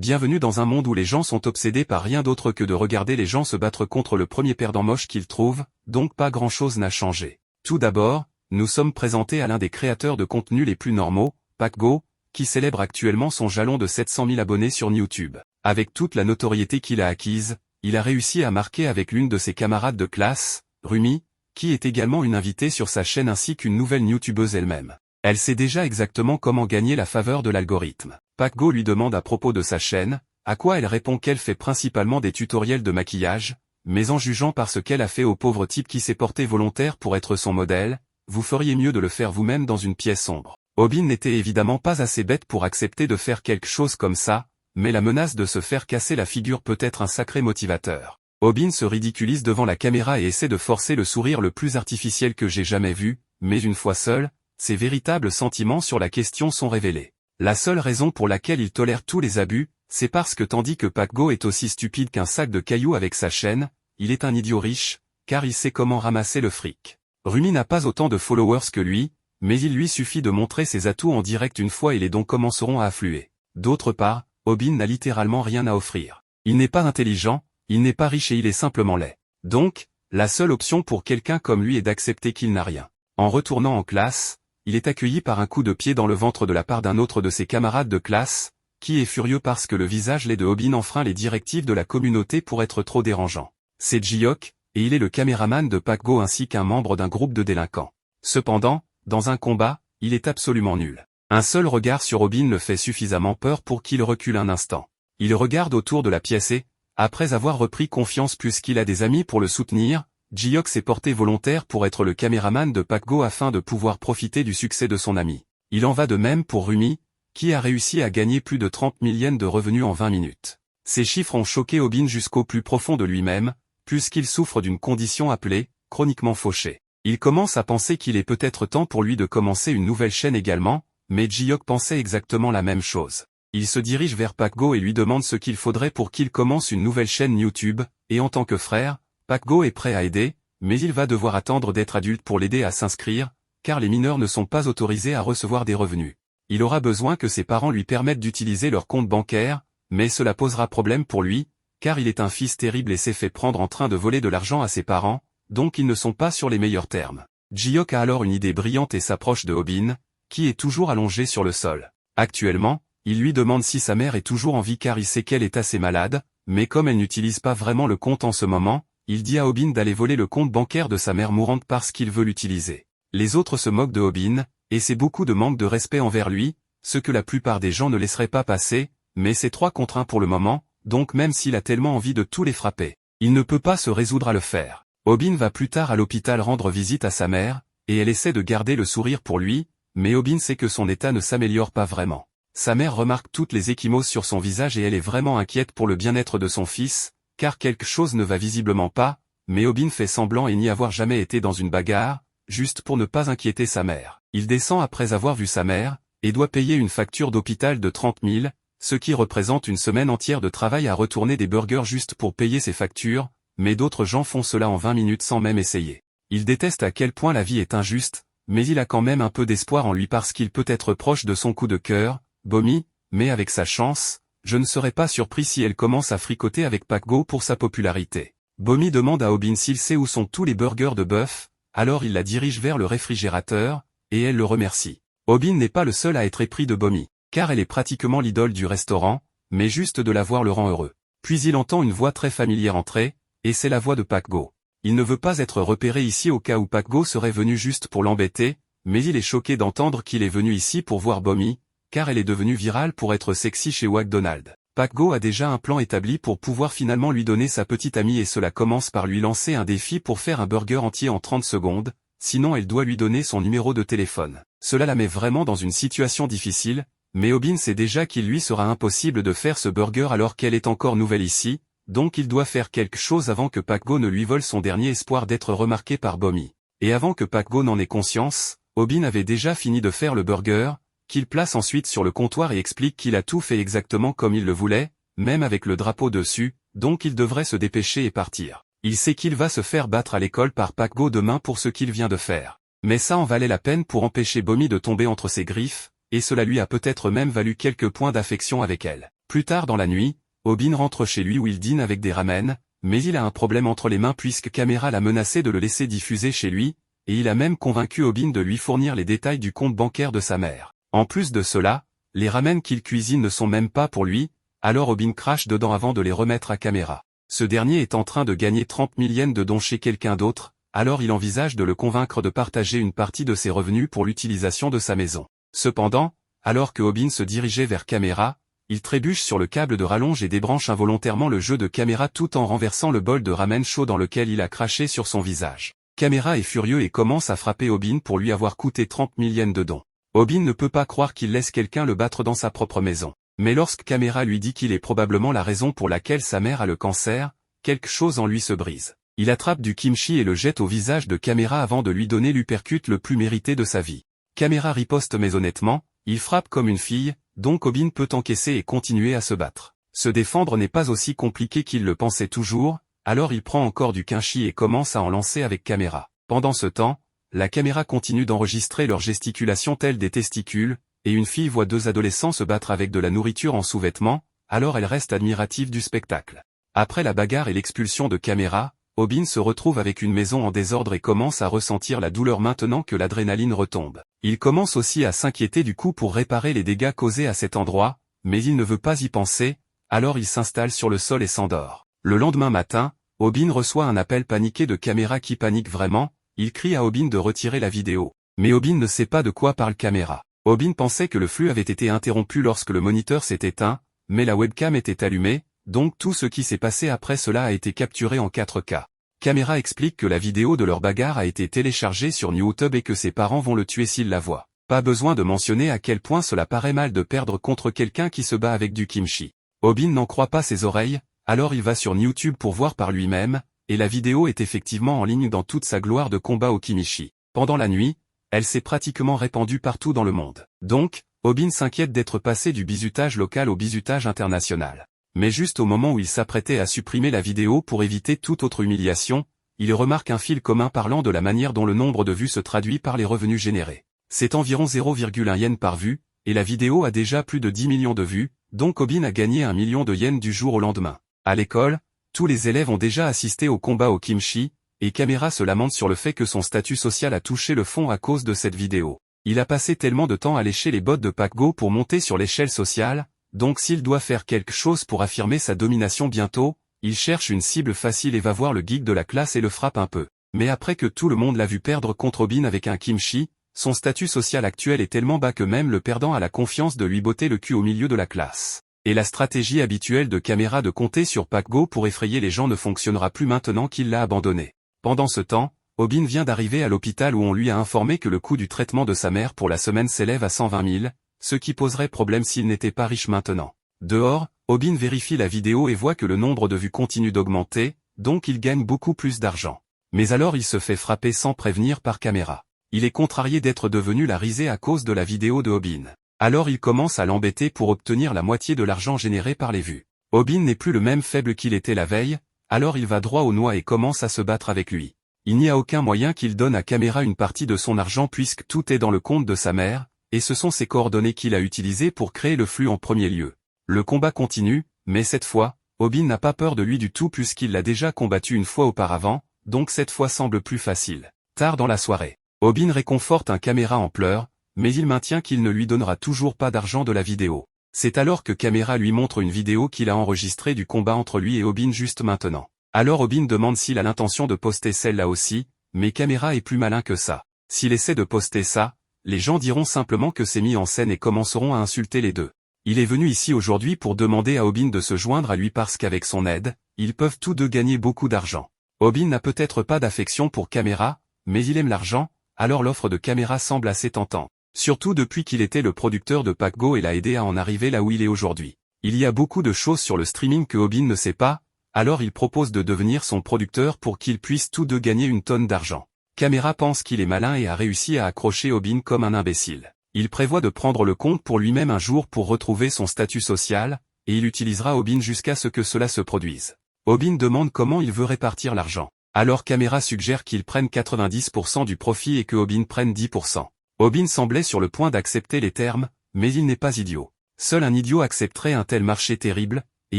Bienvenue dans un monde où les gens sont obsédés par rien d'autre que de regarder les gens se battre contre le premier perdant moche qu'ils trouvent, donc pas grand-chose n'a changé. Tout d'abord, nous sommes présentés à l'un des créateurs de contenu les plus normaux, PackGo, qui célèbre actuellement son jalon de 700 000 abonnés sur YouTube. Avec toute la notoriété qu'il a acquise, il a réussi à marquer avec l'une de ses camarades de classe, Rumi, qui est également une invitée sur sa chaîne ainsi qu'une nouvelle youtubeuse elle-même. Elle sait déjà exactement comment gagner la faveur de l'algorithme. PackGo lui demande à propos de sa chaîne, à quoi elle répond qu'elle fait principalement des tutoriels de maquillage, mais en jugeant par ce qu'elle a fait au pauvre type qui s'est porté volontaire pour être son modèle, vous feriez mieux de le faire vous-même dans une pièce sombre. Obin n'était évidemment pas assez bête pour accepter de faire quelque chose comme ça, mais la menace de se faire casser la figure peut être un sacré motivateur. Obin se ridiculise devant la caméra et essaie de forcer le sourire le plus artificiel que j'ai jamais vu, mais une fois seul, ses véritables sentiments sur la question sont révélés. La seule raison pour laquelle il tolère tous les abus, c'est parce que tandis que PackGo est aussi stupide qu'un sac de cailloux avec sa chaîne, il est un idiot riche, car il sait comment ramasser le fric. Rumi n'a pas autant de followers que lui, mais il lui suffit de montrer ses atouts en direct une fois et les dons commenceront à affluer. D'autre part, Obin n'a littéralement rien à offrir. Il n'est pas intelligent, il n'est pas riche et il est simplement laid. Donc, la seule option pour quelqu'un comme lui est d'accepter qu'il n'a rien. En retournant en classe, il est accueilli par un coup de pied dans le ventre de la part d'un autre de ses camarades de classe, qui est furieux parce que le visage laid de Obin enfreint les directives de la communauté pour être trop dérangeant. C'est Jiok, et il est le caméraman de PackGo ainsi qu'un membre d'un groupe de délinquants. Cependant, dans un combat, il est absolument nul. Un seul regard sur Obin le fait suffisamment peur pour qu'il recule un instant. Il regarde autour de la pièce et, après avoir repris confiance puisqu'il a des amis pour le soutenir, Jiok s'est porté volontaire pour être le caméraman de PackGo afin de pouvoir profiter du succès de son ami. Il en va de même pour Rumi, qui a réussi à gagner plus de 30 000 yens de revenus en 20 minutes. Ces chiffres ont choqué Obin jusqu'au plus profond de lui-même, puisqu'il souffre d'une condition appelée « chroniquement fauché ». Il commence à penser qu'il est peut-être temps pour lui de commencer une nouvelle chaîne également, mais Jiok pensait exactement la même chose. Il se dirige vers PackGo et lui demande ce qu'il faudrait pour qu'il commence une nouvelle chaîne YouTube, et en tant que frère, PackGo est prêt à aider, mais il va devoir attendre d'être adulte pour l'aider à s'inscrire, car les mineurs ne sont pas autorisés à recevoir des revenus. Il aura besoin que ses parents lui permettent d'utiliser leur compte bancaire, mais cela posera problème pour lui, car il est un fils terrible et s'est fait prendre en train de voler de l'argent à ses parents, donc ils ne sont pas sur les meilleurs termes. Jiok a alors une idée brillante et s'approche de Obin, qui est toujours allongé sur le sol. Actuellement, il lui demande si sa mère est toujours en vie car il sait qu'elle est assez malade, mais comme elle n'utilise pas vraiment le compte en ce moment, il dit à Obin d'aller voler le compte bancaire de sa mère mourante parce qu'il veut l'utiliser. Les autres se moquent de Obin, et c'est beaucoup de manque de respect envers lui, ce que la plupart des gens ne laisseraient pas passer, mais c'est 3 contre 1 pour le moment, donc même s'il a tellement envie de tous les frapper, il ne peut pas se résoudre à le faire. Obin va plus tard à l'hôpital rendre visite à sa mère, et elle essaie de garder le sourire pour lui, mais Obin sait que son état ne s'améliore pas vraiment. Sa mère remarque toutes les ecchymoses sur son visage et elle est vraiment inquiète pour le bien-être de son fils, car quelque chose ne va visiblement pas, mais Obin fait semblant et n'y avoir jamais été dans une bagarre, juste pour ne pas inquiéter sa mère. Il descend après avoir vu sa mère, et doit payer une facture d'hôpital de 30 000, ce qui représente une semaine entière de travail à retourner des burgers juste pour payer ses factures, mais d'autres gens font cela en 20 minutes sans même essayer. Il déteste à quel point la vie est injuste, mais il a quand même un peu d'espoir en lui parce qu'il peut être proche de son coup de cœur, Bomi, mais avec sa chance, je ne serais pas surpris si elle commence à fricoter avec PackGo pour sa popularité. Bomi demande à Obin s'il sait où sont tous les burgers de bœuf, alors il la dirige vers le réfrigérateur, et elle le remercie. Obin n'est pas le seul à être épris de Bomi, car elle est pratiquement l'idole du restaurant, mais juste de la voir le rend heureux. Puis il entend une voix très familière entrer, et c'est la voix de PackGo. Il ne veut pas être repéré ici au cas où PackGo serait venu juste pour l'embêter, mais il est choqué d'entendre qu'il est venu ici pour voir Bomi, car elle est devenue virale pour être sexy chez McDonald's. PackGo a déjà un plan établi pour pouvoir finalement lui donner sa petite amie et cela commence par lui lancer un défi pour faire un burger entier en 30 secondes, sinon elle doit lui donner son numéro de téléphone. Cela la met vraiment dans une situation difficile, mais Obin sait déjà qu'il lui sera impossible de faire ce burger alors qu'elle est encore nouvelle ici, donc il doit faire quelque chose avant que PackGo ne lui vole son dernier espoir d'être remarqué par Bomi. Et avant que PackGo n'en ait conscience, Obin avait déjà fini de faire le burger, qu'il place ensuite sur le comptoir et explique qu'il a tout fait exactement comme il le voulait, même avec le drapeau dessus, donc il devrait se dépêcher et partir. Il sait qu'il va se faire battre à l'école par PackGo demain pour ce qu'il vient de faire. Mais ça en valait la peine pour empêcher Bomi de tomber entre ses griffes, et cela lui a peut-être même valu quelques points d'affection avec elle. Plus tard dans la nuit, Obin rentre chez lui où il dîne avec des ramen, mais il a un problème entre les mains puisque Caméra l'a menacé de le laisser diffuser chez lui, et il a même convaincu Obin de lui fournir les détails du compte bancaire de sa mère. En plus de cela, les ramen qu'il cuisine ne sont même pas pour lui, alors Obin crache dedans avant de les remettre à Caméra. Ce dernier est en train de gagner 30 000 yens de dons chez quelqu'un d'autre, alors il envisage de le convaincre de partager une partie de ses revenus pour l'utilisation de sa maison. Cependant, alors que Obin se dirigeait vers Caméra, il trébuche sur le câble de rallonge et débranche involontairement le jeu de Caméra tout en renversant le bol de ramen chaud dans lequel il a craché sur son visage. Caméra est furieux et commence à frapper Obin pour lui avoir coûté 30 000 yens de dons. Obin ne peut pas croire qu'il laisse quelqu'un le battre dans sa propre maison. Mais lorsque Caméra lui dit qu'il est probablement la raison pour laquelle sa mère a le cancer, quelque chose en lui se brise. Il attrape du kimchi et le jette au visage de Caméra avant de lui donner l'uppercut le plus mérité de sa vie. Caméra riposte mais honnêtement, il frappe comme une fille, donc Obin peut encaisser et continuer à se battre. Se défendre n'est pas aussi compliqué qu'il le pensait toujours, alors il prend encore du kimchi et commence à en lancer avec Caméra. Pendant ce temps, la caméra continue d'enregistrer leurs gesticulations telles des testicules, et une fille voit deux adolescents se battre avec de la nourriture en sous-vêtements, alors elle reste admirative du spectacle. Après la bagarre et l'expulsion de Caméra, Obin se retrouve avec une maison en désordre et commence à ressentir la douleur maintenant que l'adrénaline retombe. Il commence aussi à s'inquiéter du coup pour réparer les dégâts causés à cet endroit, mais il ne veut pas y penser, alors il s'installe sur le sol et s'endort. Le lendemain matin, Obin reçoit un appel paniqué de Caméra qui panique vraiment, il crie à Obin de retirer la vidéo. Mais Obin ne sait pas de quoi parle Caméra. Obin pensait que le flux avait été interrompu lorsque le moniteur s'est éteint, mais la webcam était allumée, donc tout ce qui s'est passé après cela a été capturé en 4K. Caméra explique que la vidéo de leur bagarre a été téléchargée sur YouTube et que ses parents vont le tuer s'il la voient. Pas besoin de mentionner à quel point cela paraît mal de perdre contre quelqu'un qui se bat avec du kimchi. Obin n'en croit pas ses oreilles, alors il va sur YouTube pour voir par lui-même, et la vidéo est effectivement en ligne dans toute sa gloire de combat au kimchi. Pendant la nuit, elle s'est pratiquement répandue partout dans le monde. Donc, Obin s'inquiète d'être passé du bizutage local au bizutage international. Mais juste au moment où il s'apprêtait à supprimer la vidéo pour éviter toute autre humiliation, il remarque un fil commun parlant de la manière dont le nombre de vues se traduit par les revenus générés. C'est environ 0,1 yen par vue, et la vidéo a déjà plus de 10 millions de vues, donc Obin a gagné 1 million de yens du jour au lendemain. À l'école, tous les élèves ont déjà assisté au combat au kimchi, et Caméra se lamente sur le fait que son statut social a touché le fond à cause de cette vidéo. Il a passé tellement de temps à lécher les bottes de Pac-Go pour monter sur l'échelle sociale, donc s'il doit faire quelque chose pour affirmer sa domination bientôt, il cherche une cible facile et va voir le geek de la classe et le frappe un peu. Mais après que tout le monde l'a vu perdre contre Obin avec un kimchi, son statut social actuel est tellement bas que même le perdant a la confiance de lui botter le cul au milieu de la classe. Et la stratégie habituelle de Caméra de compter sur Pac-Go pour effrayer les gens ne fonctionnera plus maintenant qu'il l'a abandonné. Pendant ce temps, Obin vient d'arriver à l'hôpital où on lui a informé que le coût du traitement de sa mère pour la semaine s'élève à 120 000, ce qui poserait problème s'il n'était pas riche maintenant. Dehors, Obin vérifie la vidéo et voit que le nombre de vues continue d'augmenter, donc il gagne beaucoup plus d'argent. Mais alors il se fait frapper sans prévenir par Caméra. Il est contrarié d'être devenu la risée à cause de la vidéo de Obin. Alors il commence à l'embêter pour obtenir la moitié de l'argent généré par les vues. Obin n'est plus le même faible qu'il était la veille, alors il va droit au noix et commence à se battre avec lui. Il n'y a aucun moyen qu'il donne à Caméra une partie de son argent puisque tout est dans le compte de sa mère, et ce sont ses coordonnées qu'il a utilisées pour créer le flux en premier lieu. Le combat continue, mais cette fois, Obin n'a pas peur de lui du tout puisqu'il l'a déjà combattu une fois auparavant, donc cette fois semble plus facile. Tard dans la soirée, Obin réconforte un Caméra en pleurs, mais il maintient qu'il ne lui donnera toujours pas d'argent de la vidéo. C'est alors que Caméra lui montre une vidéo qu'il a enregistrée du combat entre lui et Obin juste maintenant. Alors Obin demande s'il a l'intention de poster celle-là aussi, mais Caméra est plus malin que ça. S'il essaie de poster ça, les gens diront simplement que c'est mis en scène et commenceront à insulter les deux. Il est venu ici aujourd'hui pour demander à Obin de se joindre à lui parce qu'avec son aide, ils peuvent tous deux gagner beaucoup d'argent. Obin n'a peut-être pas d'affection pour Caméra, mais il aime l'argent, alors l'offre de Caméra semble assez tentante. Surtout depuis qu'il était le producteur de Pac-Go et l'a aidé à en arriver là où il est aujourd'hui. Il y a beaucoup de choses sur le streaming que Obin ne sait pas, alors il propose de devenir son producteur pour qu'ils puissent tous deux gagner une tonne d'argent. Caméra pense qu'il est malin et a réussi à accrocher Obin comme un imbécile. Il prévoit de prendre le compte pour lui-même un jour pour retrouver son statut social, et il utilisera Obin jusqu'à ce que cela se produise. Obin demande comment il veut répartir l'argent. Alors Caméra suggère qu'il prenne 90% du profit et que Obin prenne 10%. Obin semblait sur le point d'accepter les termes, mais il n'est pas idiot. Seul un idiot accepterait un tel marché terrible, et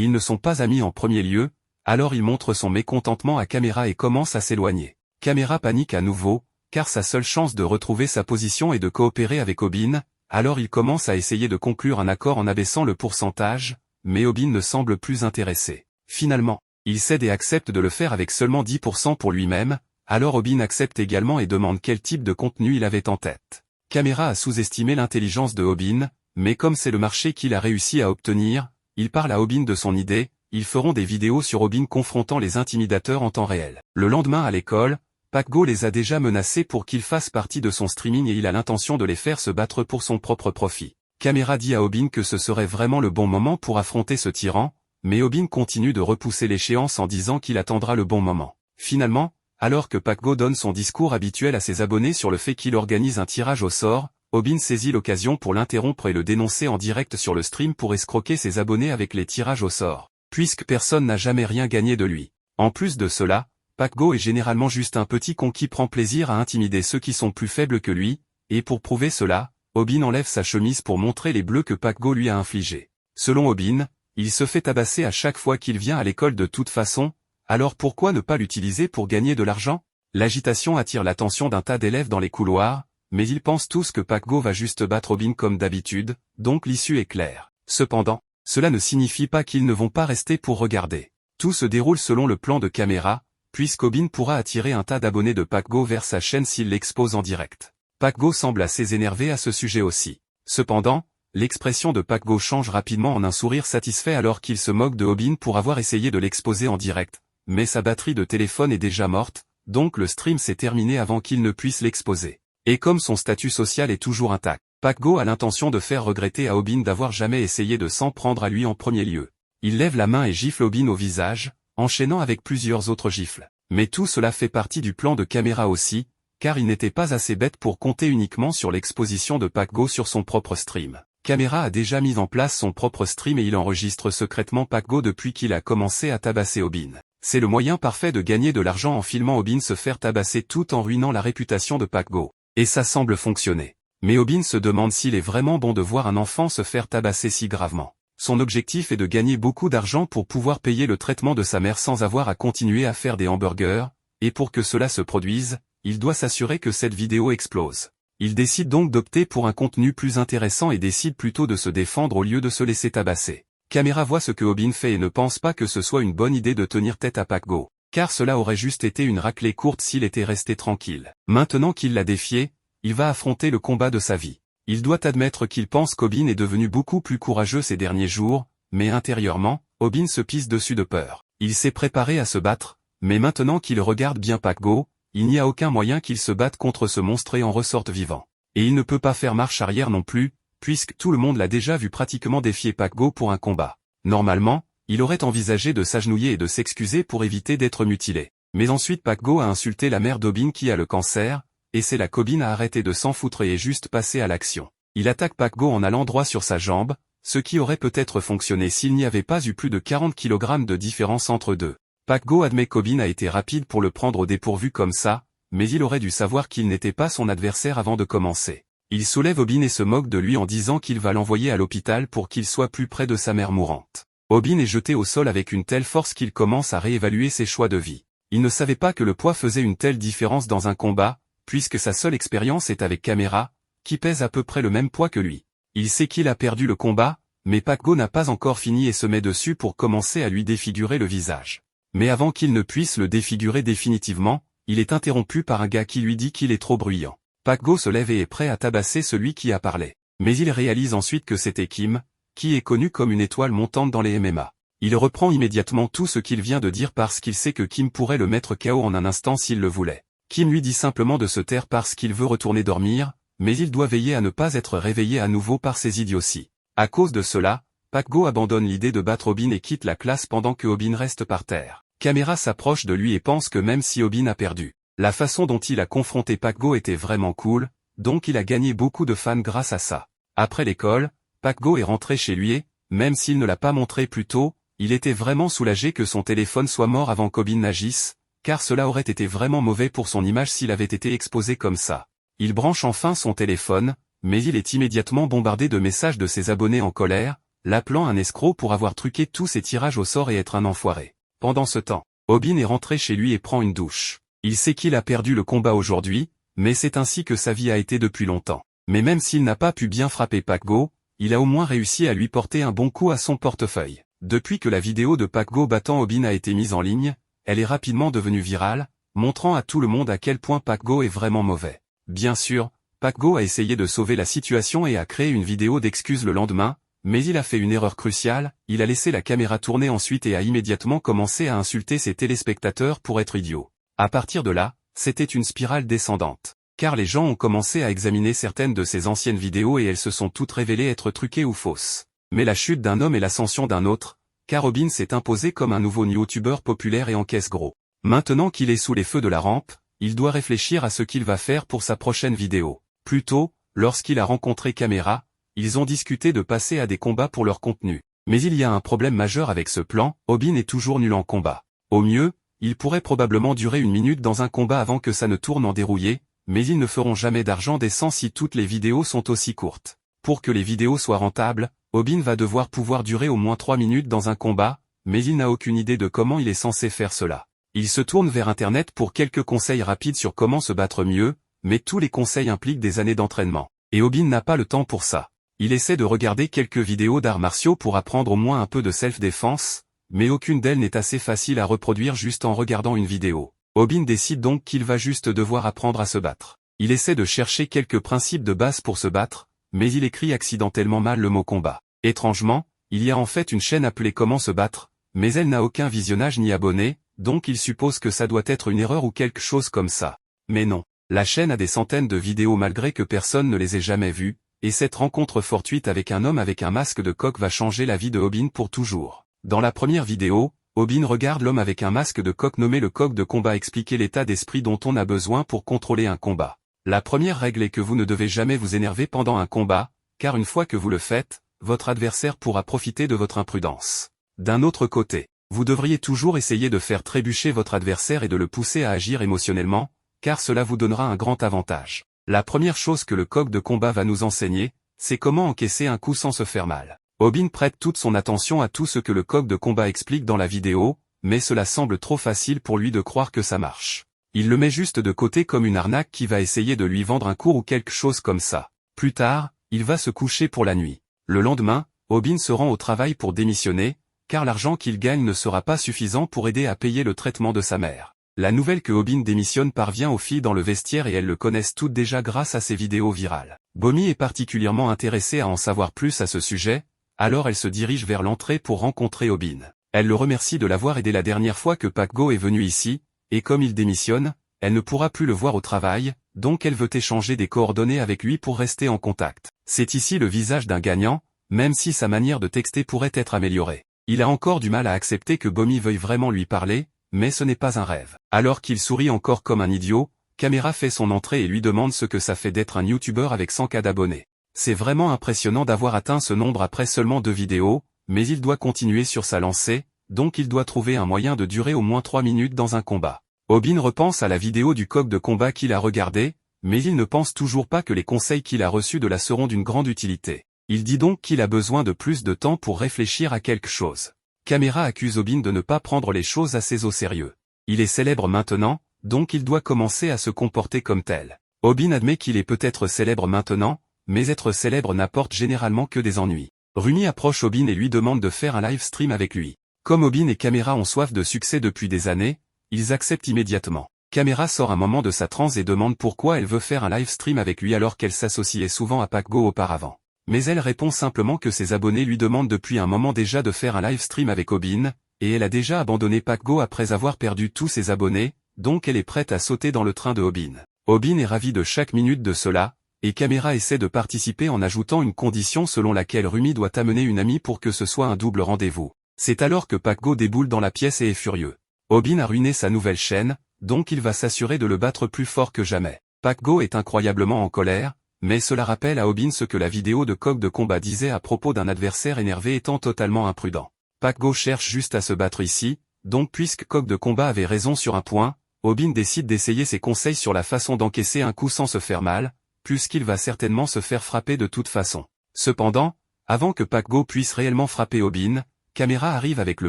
ils ne sont pas amis en premier lieu, alors il montre son mécontentement à Caméra et commence à s'éloigner. Caméra panique à nouveau, car sa seule chance de retrouver sa position est de coopérer avec Obin, alors il commence à essayer de conclure un accord en abaissant le pourcentage, mais Obin ne semble plus intéressé. Finalement, il cède et accepte de le faire avec seulement 10% pour lui-même, alors Obin accepte également et demande quel type de contenu il avait en tête. Caméra a sous-estimé l'intelligence de Obin, mais comme c'est le marché qu'il a réussi à obtenir, il parle à Obin de son idée, ils feront des vidéos sur Obin confrontant les intimidateurs en temps réel. Le lendemain à l'école, PackGo les a déjà menacés pour qu'ils fassent partie de son streaming et il a l'intention de les faire se battre pour son propre profit. Caméra dit à Obin que ce serait vraiment le bon moment pour affronter ce tyran, mais Obin continue de repousser l'échéance en disant qu'il attendra le bon moment. Finalement, alors que PackGo donne son discours habituel à ses abonnés sur le fait qu'il organise un tirage au sort, Obin saisit l'occasion pour l'interrompre et le dénoncer en direct sur le stream pour escroquer ses abonnés avec les tirages au sort, puisque personne n'a jamais rien gagné de lui. En plus de cela, PackGo est généralement juste un petit con qui prend plaisir à intimider ceux qui sont plus faibles que lui, et pour prouver cela, Obin enlève sa chemise pour montrer les bleus que PackGo lui a infligés. Selon Obin, il se fait tabasser à chaque fois qu'il vient à l'école de toute façon, alors pourquoi ne pas l'utiliser pour gagner de l'argent? L'agitation attire l'attention d'un tas d'élèves dans les couloirs, mais ils pensent tous que PackGo va juste battre Obin comme d'habitude, donc l'issue est claire. Cependant, cela ne signifie pas qu'ils ne vont pas rester pour regarder. Tout se déroule selon le plan de Caméra, puisqu'Obin pourra attirer un tas d'abonnés de PackGo vers sa chaîne s'il l'expose en direct. PackGo semble assez énervé à ce sujet aussi. Cependant, l'expression de PackGo change rapidement en un sourire satisfait alors qu'il se moque de Obin pour avoir essayé de l'exposer en direct, mais sa batterie de téléphone est déjà morte, donc le stream s'est terminé avant qu'il ne puisse l'exposer. Et comme son statut social est toujours intact, PackGo a l'intention de faire regretter à Obin d'avoir jamais essayé de s'en prendre à lui en premier lieu. Il lève la main et gifle Obin au visage, enchaînant avec plusieurs autres gifles. Mais tout cela fait partie du plan de Caméra aussi, car il n'était pas assez bête pour compter uniquement sur l'exposition de PackGo sur son propre stream. Caméra a déjà mis en place son propre stream et il enregistre secrètement PackGo depuis qu'il a commencé à tabasser Obin. C'est le moyen parfait de gagner de l'argent en filmant Obin se faire tabasser tout en ruinant la réputation de PackGo. Et ça semble fonctionner. Mais Obin se demande s'il est vraiment bon de voir un enfant se faire tabasser si gravement. Son objectif est de gagner beaucoup d'argent pour pouvoir payer le traitement de sa mère sans avoir à continuer à faire des hamburgers, et pour que cela se produise, il doit s'assurer que cette vidéo explose. Il décide donc d'opter pour un contenu plus intéressant et décide plutôt de se défendre au lieu de se laisser tabasser. Caméra voit ce que Obin fait et ne pense pas que ce soit une bonne idée de tenir tête à PackGo, car cela aurait juste été une raclée courte s'il était resté tranquille. Maintenant qu'il l'a défié, il va affronter le combat de sa vie. Il doit admettre qu'il pense qu'Obin est devenu beaucoup plus courageux ces derniers jours, mais intérieurement, Obin se pisse dessus de peur. Il s'est préparé à se battre, mais maintenant qu'il regarde bien PackGo, il n'y a aucun moyen qu'il se batte contre ce monstre et en ressorte vivant. Et il ne peut pas faire marche arrière non plus, puisque tout le monde l'a déjà vu pratiquement défier PackGo pour un combat. Normalement, il aurait envisagé de s'agenouiller et de s'excuser pour éviter d'être mutilé. Mais ensuite PackGo a insulté la mère d'Obin qui a le cancer, et c'est là qu'Obin a arrêté de s'en foutre et est juste passé à l'action. Il attaque PackGo en allant droit sur sa jambe, ce qui aurait peut-être fonctionné s'il n'y avait pas eu plus de 40 kg de différence entre deux. PackGo admet qu'Obin a été rapide pour le prendre au dépourvu comme ça, mais il aurait dû savoir qu'il n'était pas son adversaire avant de commencer. Il soulève Obin et se moque de lui en disant qu'il va l'envoyer à l'hôpital pour qu'il soit plus près de sa mère mourante. Obin est jeté au sol avec une telle force qu'il commence à réévaluer ses choix de vie. Il ne savait pas que le poids faisait une telle différence dans un combat, puisque sa seule expérience est avec Caméra, qui pèse à peu près le même poids que lui. Il sait qu'il a perdu le combat, mais PackGo n'a pas encore fini et se met dessus pour commencer à lui défigurer le visage. Mais avant qu'il ne puisse le défigurer définitivement, il est interrompu par un gars qui lui dit qu'il est trop bruyant. PackGo se lève et est prêt à tabasser celui qui a parlé. Mais il réalise ensuite que c'était Kim, qui est connu comme une étoile montante dans les MMA. Il reprend immédiatement tout ce qu'il vient de dire parce qu'il sait que Kim pourrait le mettre KO en un instant s'il le voulait. Kim lui dit simplement de se taire parce qu'il veut retourner dormir, mais il doit veiller à ne pas être réveillé à nouveau par ses idioties. À cause de cela, PackGo abandonne l'idée de battre Obin et quitte la classe pendant que Obin reste par terre. Caméra s'approche de lui et pense que même si Obin a perdu, la façon dont il a confronté PackGo était vraiment cool, donc il a gagné beaucoup de fans grâce à ça. Après l'école, PackGo est rentré chez lui et, même s'il ne l'a pas montré plus tôt, il était vraiment soulagé que son téléphone soit mort avant qu'Obin n'agisse, car cela aurait été vraiment mauvais pour son image s'il avait été exposé comme ça. Il branche enfin son téléphone, mais il est immédiatement bombardé de messages de ses abonnés en colère, l'appelant un escroc pour avoir truqué tous ses tirages au sort et être un enfoiré. Pendant ce temps, Obin est rentré chez lui et prend une douche. Il sait qu'il a perdu le combat aujourd'hui, mais c'est ainsi que sa vie a été depuis longtemps. Mais même s'il n'a pas pu bien frapper Pac-Go, il a au moins réussi à lui porter un bon coup à son portefeuille. Depuis que la vidéo de Pac-Go battant Obin a été mise en ligne, elle est rapidement devenue virale, montrant à tout le monde à quel point Pac-Go est vraiment mauvais. Bien sûr, Pac-Go a essayé de sauver la situation et a créé une vidéo d'excuses le lendemain, mais il a fait une erreur cruciale, il a laissé la caméra tourner ensuite et a immédiatement commencé à insulter ses téléspectateurs pour être idiot. À partir de là, c'était une spirale descendante. Car les gens ont commencé à examiner certaines de ses anciennes vidéos et elles se sont toutes révélées être truquées ou fausses. Mais la chute d'un homme et l'ascension d'un autre, car Obin s'est imposé comme un nouveau youtubeur populaire et encaisse gros. Maintenant qu'il est sous les feux de la rampe, il doit réfléchir à ce qu'il va faire pour sa prochaine vidéo. Plus tôt, lorsqu'il a rencontré Camera, ils ont discuté de passer à des combats pour leur contenu. Mais il y a un problème majeur avec ce plan, Obin est toujours nul en combat. Au mieux, il pourrait probablement durer 1 minute dans un combat avant que ça ne tourne en dérouillé, mais ils ne feront jamais d'argent décent si toutes les vidéos sont aussi courtes. Pour que les vidéos soient rentables, Obin va devoir pouvoir durer au moins 3 minutes dans un combat, mais il n'a aucune idée de comment il est censé faire cela. Il se tourne vers Internet pour quelques conseils rapides sur comment se battre mieux, mais tous les conseils impliquent des années d'entraînement. Et Obin n'a pas le temps pour ça. Il essaie de regarder quelques vidéos d'arts martiaux pour apprendre au moins un peu de self-défense, mais aucune d'elles n'est assez facile à reproduire juste en regardant une vidéo. Obin décide donc qu'il va juste devoir apprendre à se battre. Il essaie de chercher quelques principes de base pour se battre, mais il écrit accidentellement mal le mot combat. Étrangement, il y a en fait une chaîne appelée Comment se battre, mais elle n'a aucun visionnage ni abonnés, donc il suppose que ça doit être une erreur ou quelque chose comme ça. Mais non, la chaîne a des centaines de vidéos malgré que personne ne les ait jamais vues, et cette rencontre fortuite avec un homme avec un masque de coq va changer la vie de Obin pour toujours. Dans la première vidéo, Obin regarde l'homme avec un masque de coq nommé le coq de combat expliquer l'état d'esprit dont on a besoin pour contrôler un combat. La première règle est que vous ne devez jamais vous énerver pendant un combat, car une fois que vous le faites, votre adversaire pourra profiter de votre imprudence. D'un autre côté, vous devriez toujours essayer de faire trébucher votre adversaire et de le pousser à agir émotionnellement, car cela vous donnera un grand avantage. La première chose que le coq de combat va nous enseigner, c'est comment encaisser un coup sans se faire mal. Obin prête toute son attention à tout ce que le coq de combat explique dans la vidéo, mais cela semble trop facile pour lui de croire que ça marche. Il le met juste de côté comme une arnaque qui va essayer de lui vendre un cours ou quelque chose comme ça. Plus tard, il va se coucher pour la nuit. Le lendemain, Obin se rend au travail pour démissionner, car l'argent qu'il gagne ne sera pas suffisant pour aider à payer le traitement de sa mère. La nouvelle que Obin démissionne parvient aux filles dans le vestiaire et elles le connaissent toutes déjà grâce à ses vidéos virales. Bomi est particulièrement intéressée à en savoir plus à ce sujet, alors elle se dirige vers l'entrée pour rencontrer Obin. Elle le remercie de l'avoir aidé la dernière fois que Pac-Go est venu ici, et comme il démissionne, elle ne pourra plus le voir au travail, donc elle veut échanger des coordonnées avec lui pour rester en contact. C'est ici le visage d'un gagnant, même si sa manière de texter pourrait être améliorée. Il a encore du mal à accepter que Bomi veuille vraiment lui parler, mais ce n'est pas un rêve. Alors qu'il sourit encore comme un idiot, Camera fait son entrée et lui demande ce que ça fait d'être un youtubeur avec 100K d'abonnés. C'est vraiment impressionnant d'avoir atteint ce nombre après seulement 2 vidéos, mais il doit continuer sur sa lancée, donc il doit trouver un moyen de durer au moins 3 minutes dans un combat. Obin repense à la vidéo du coq de combat qu'il a regardée, mais il ne pense toujours pas que les conseils qu'il a reçus de là seront d'une grande utilité. Il dit donc qu'il a besoin de plus de temps pour réfléchir à quelque chose. Camera accuse Obin de ne pas prendre les choses assez au sérieux. Il est célèbre maintenant, donc il doit commencer à se comporter comme tel. Obin admet qu'il est peut-être célèbre maintenant, mais être célèbre n'apporte généralement que des ennuis. Rumi approche Obin et lui demande de faire un live stream avec lui. Comme Obin et Camera ont soif de succès depuis des années, ils acceptent immédiatement. Camera sort un moment de sa transe et demande pourquoi elle veut faire un live stream avec lui alors qu'elle s'associait souvent à Pac-Go auparavant. Mais elle répond simplement que ses abonnés lui demandent depuis un moment déjà de faire un live stream avec Obin, et elle a déjà abandonné Pac-Go après avoir perdu tous ses abonnés, donc elle est prête à sauter dans le train de Obin. Obin est ravi de chaque minute de cela, et Camera essaie de participer en ajoutant une condition selon laquelle Rumi doit amener une amie pour que ce soit un double rendez-vous. C'est alors que Pac-Go déboule dans la pièce et est furieux. Obin a ruiné sa nouvelle chaîne, donc il va s'assurer de le battre plus fort que jamais. Pac-Go est incroyablement en colère, mais cela rappelle à Obin ce que la vidéo de coq de combat disait à propos d'un adversaire énervé étant totalement imprudent. Pac-Go cherche juste à se battre ici, donc puisque coq de combat avait raison sur un point, Obin décide d'essayer ses conseils sur la façon d'encaisser un coup sans se faire mal, puisqu'il va certainement se faire frapper de toute façon. Cependant, avant que Pac Go puisse réellement frapper Obin, Camera arrive avec le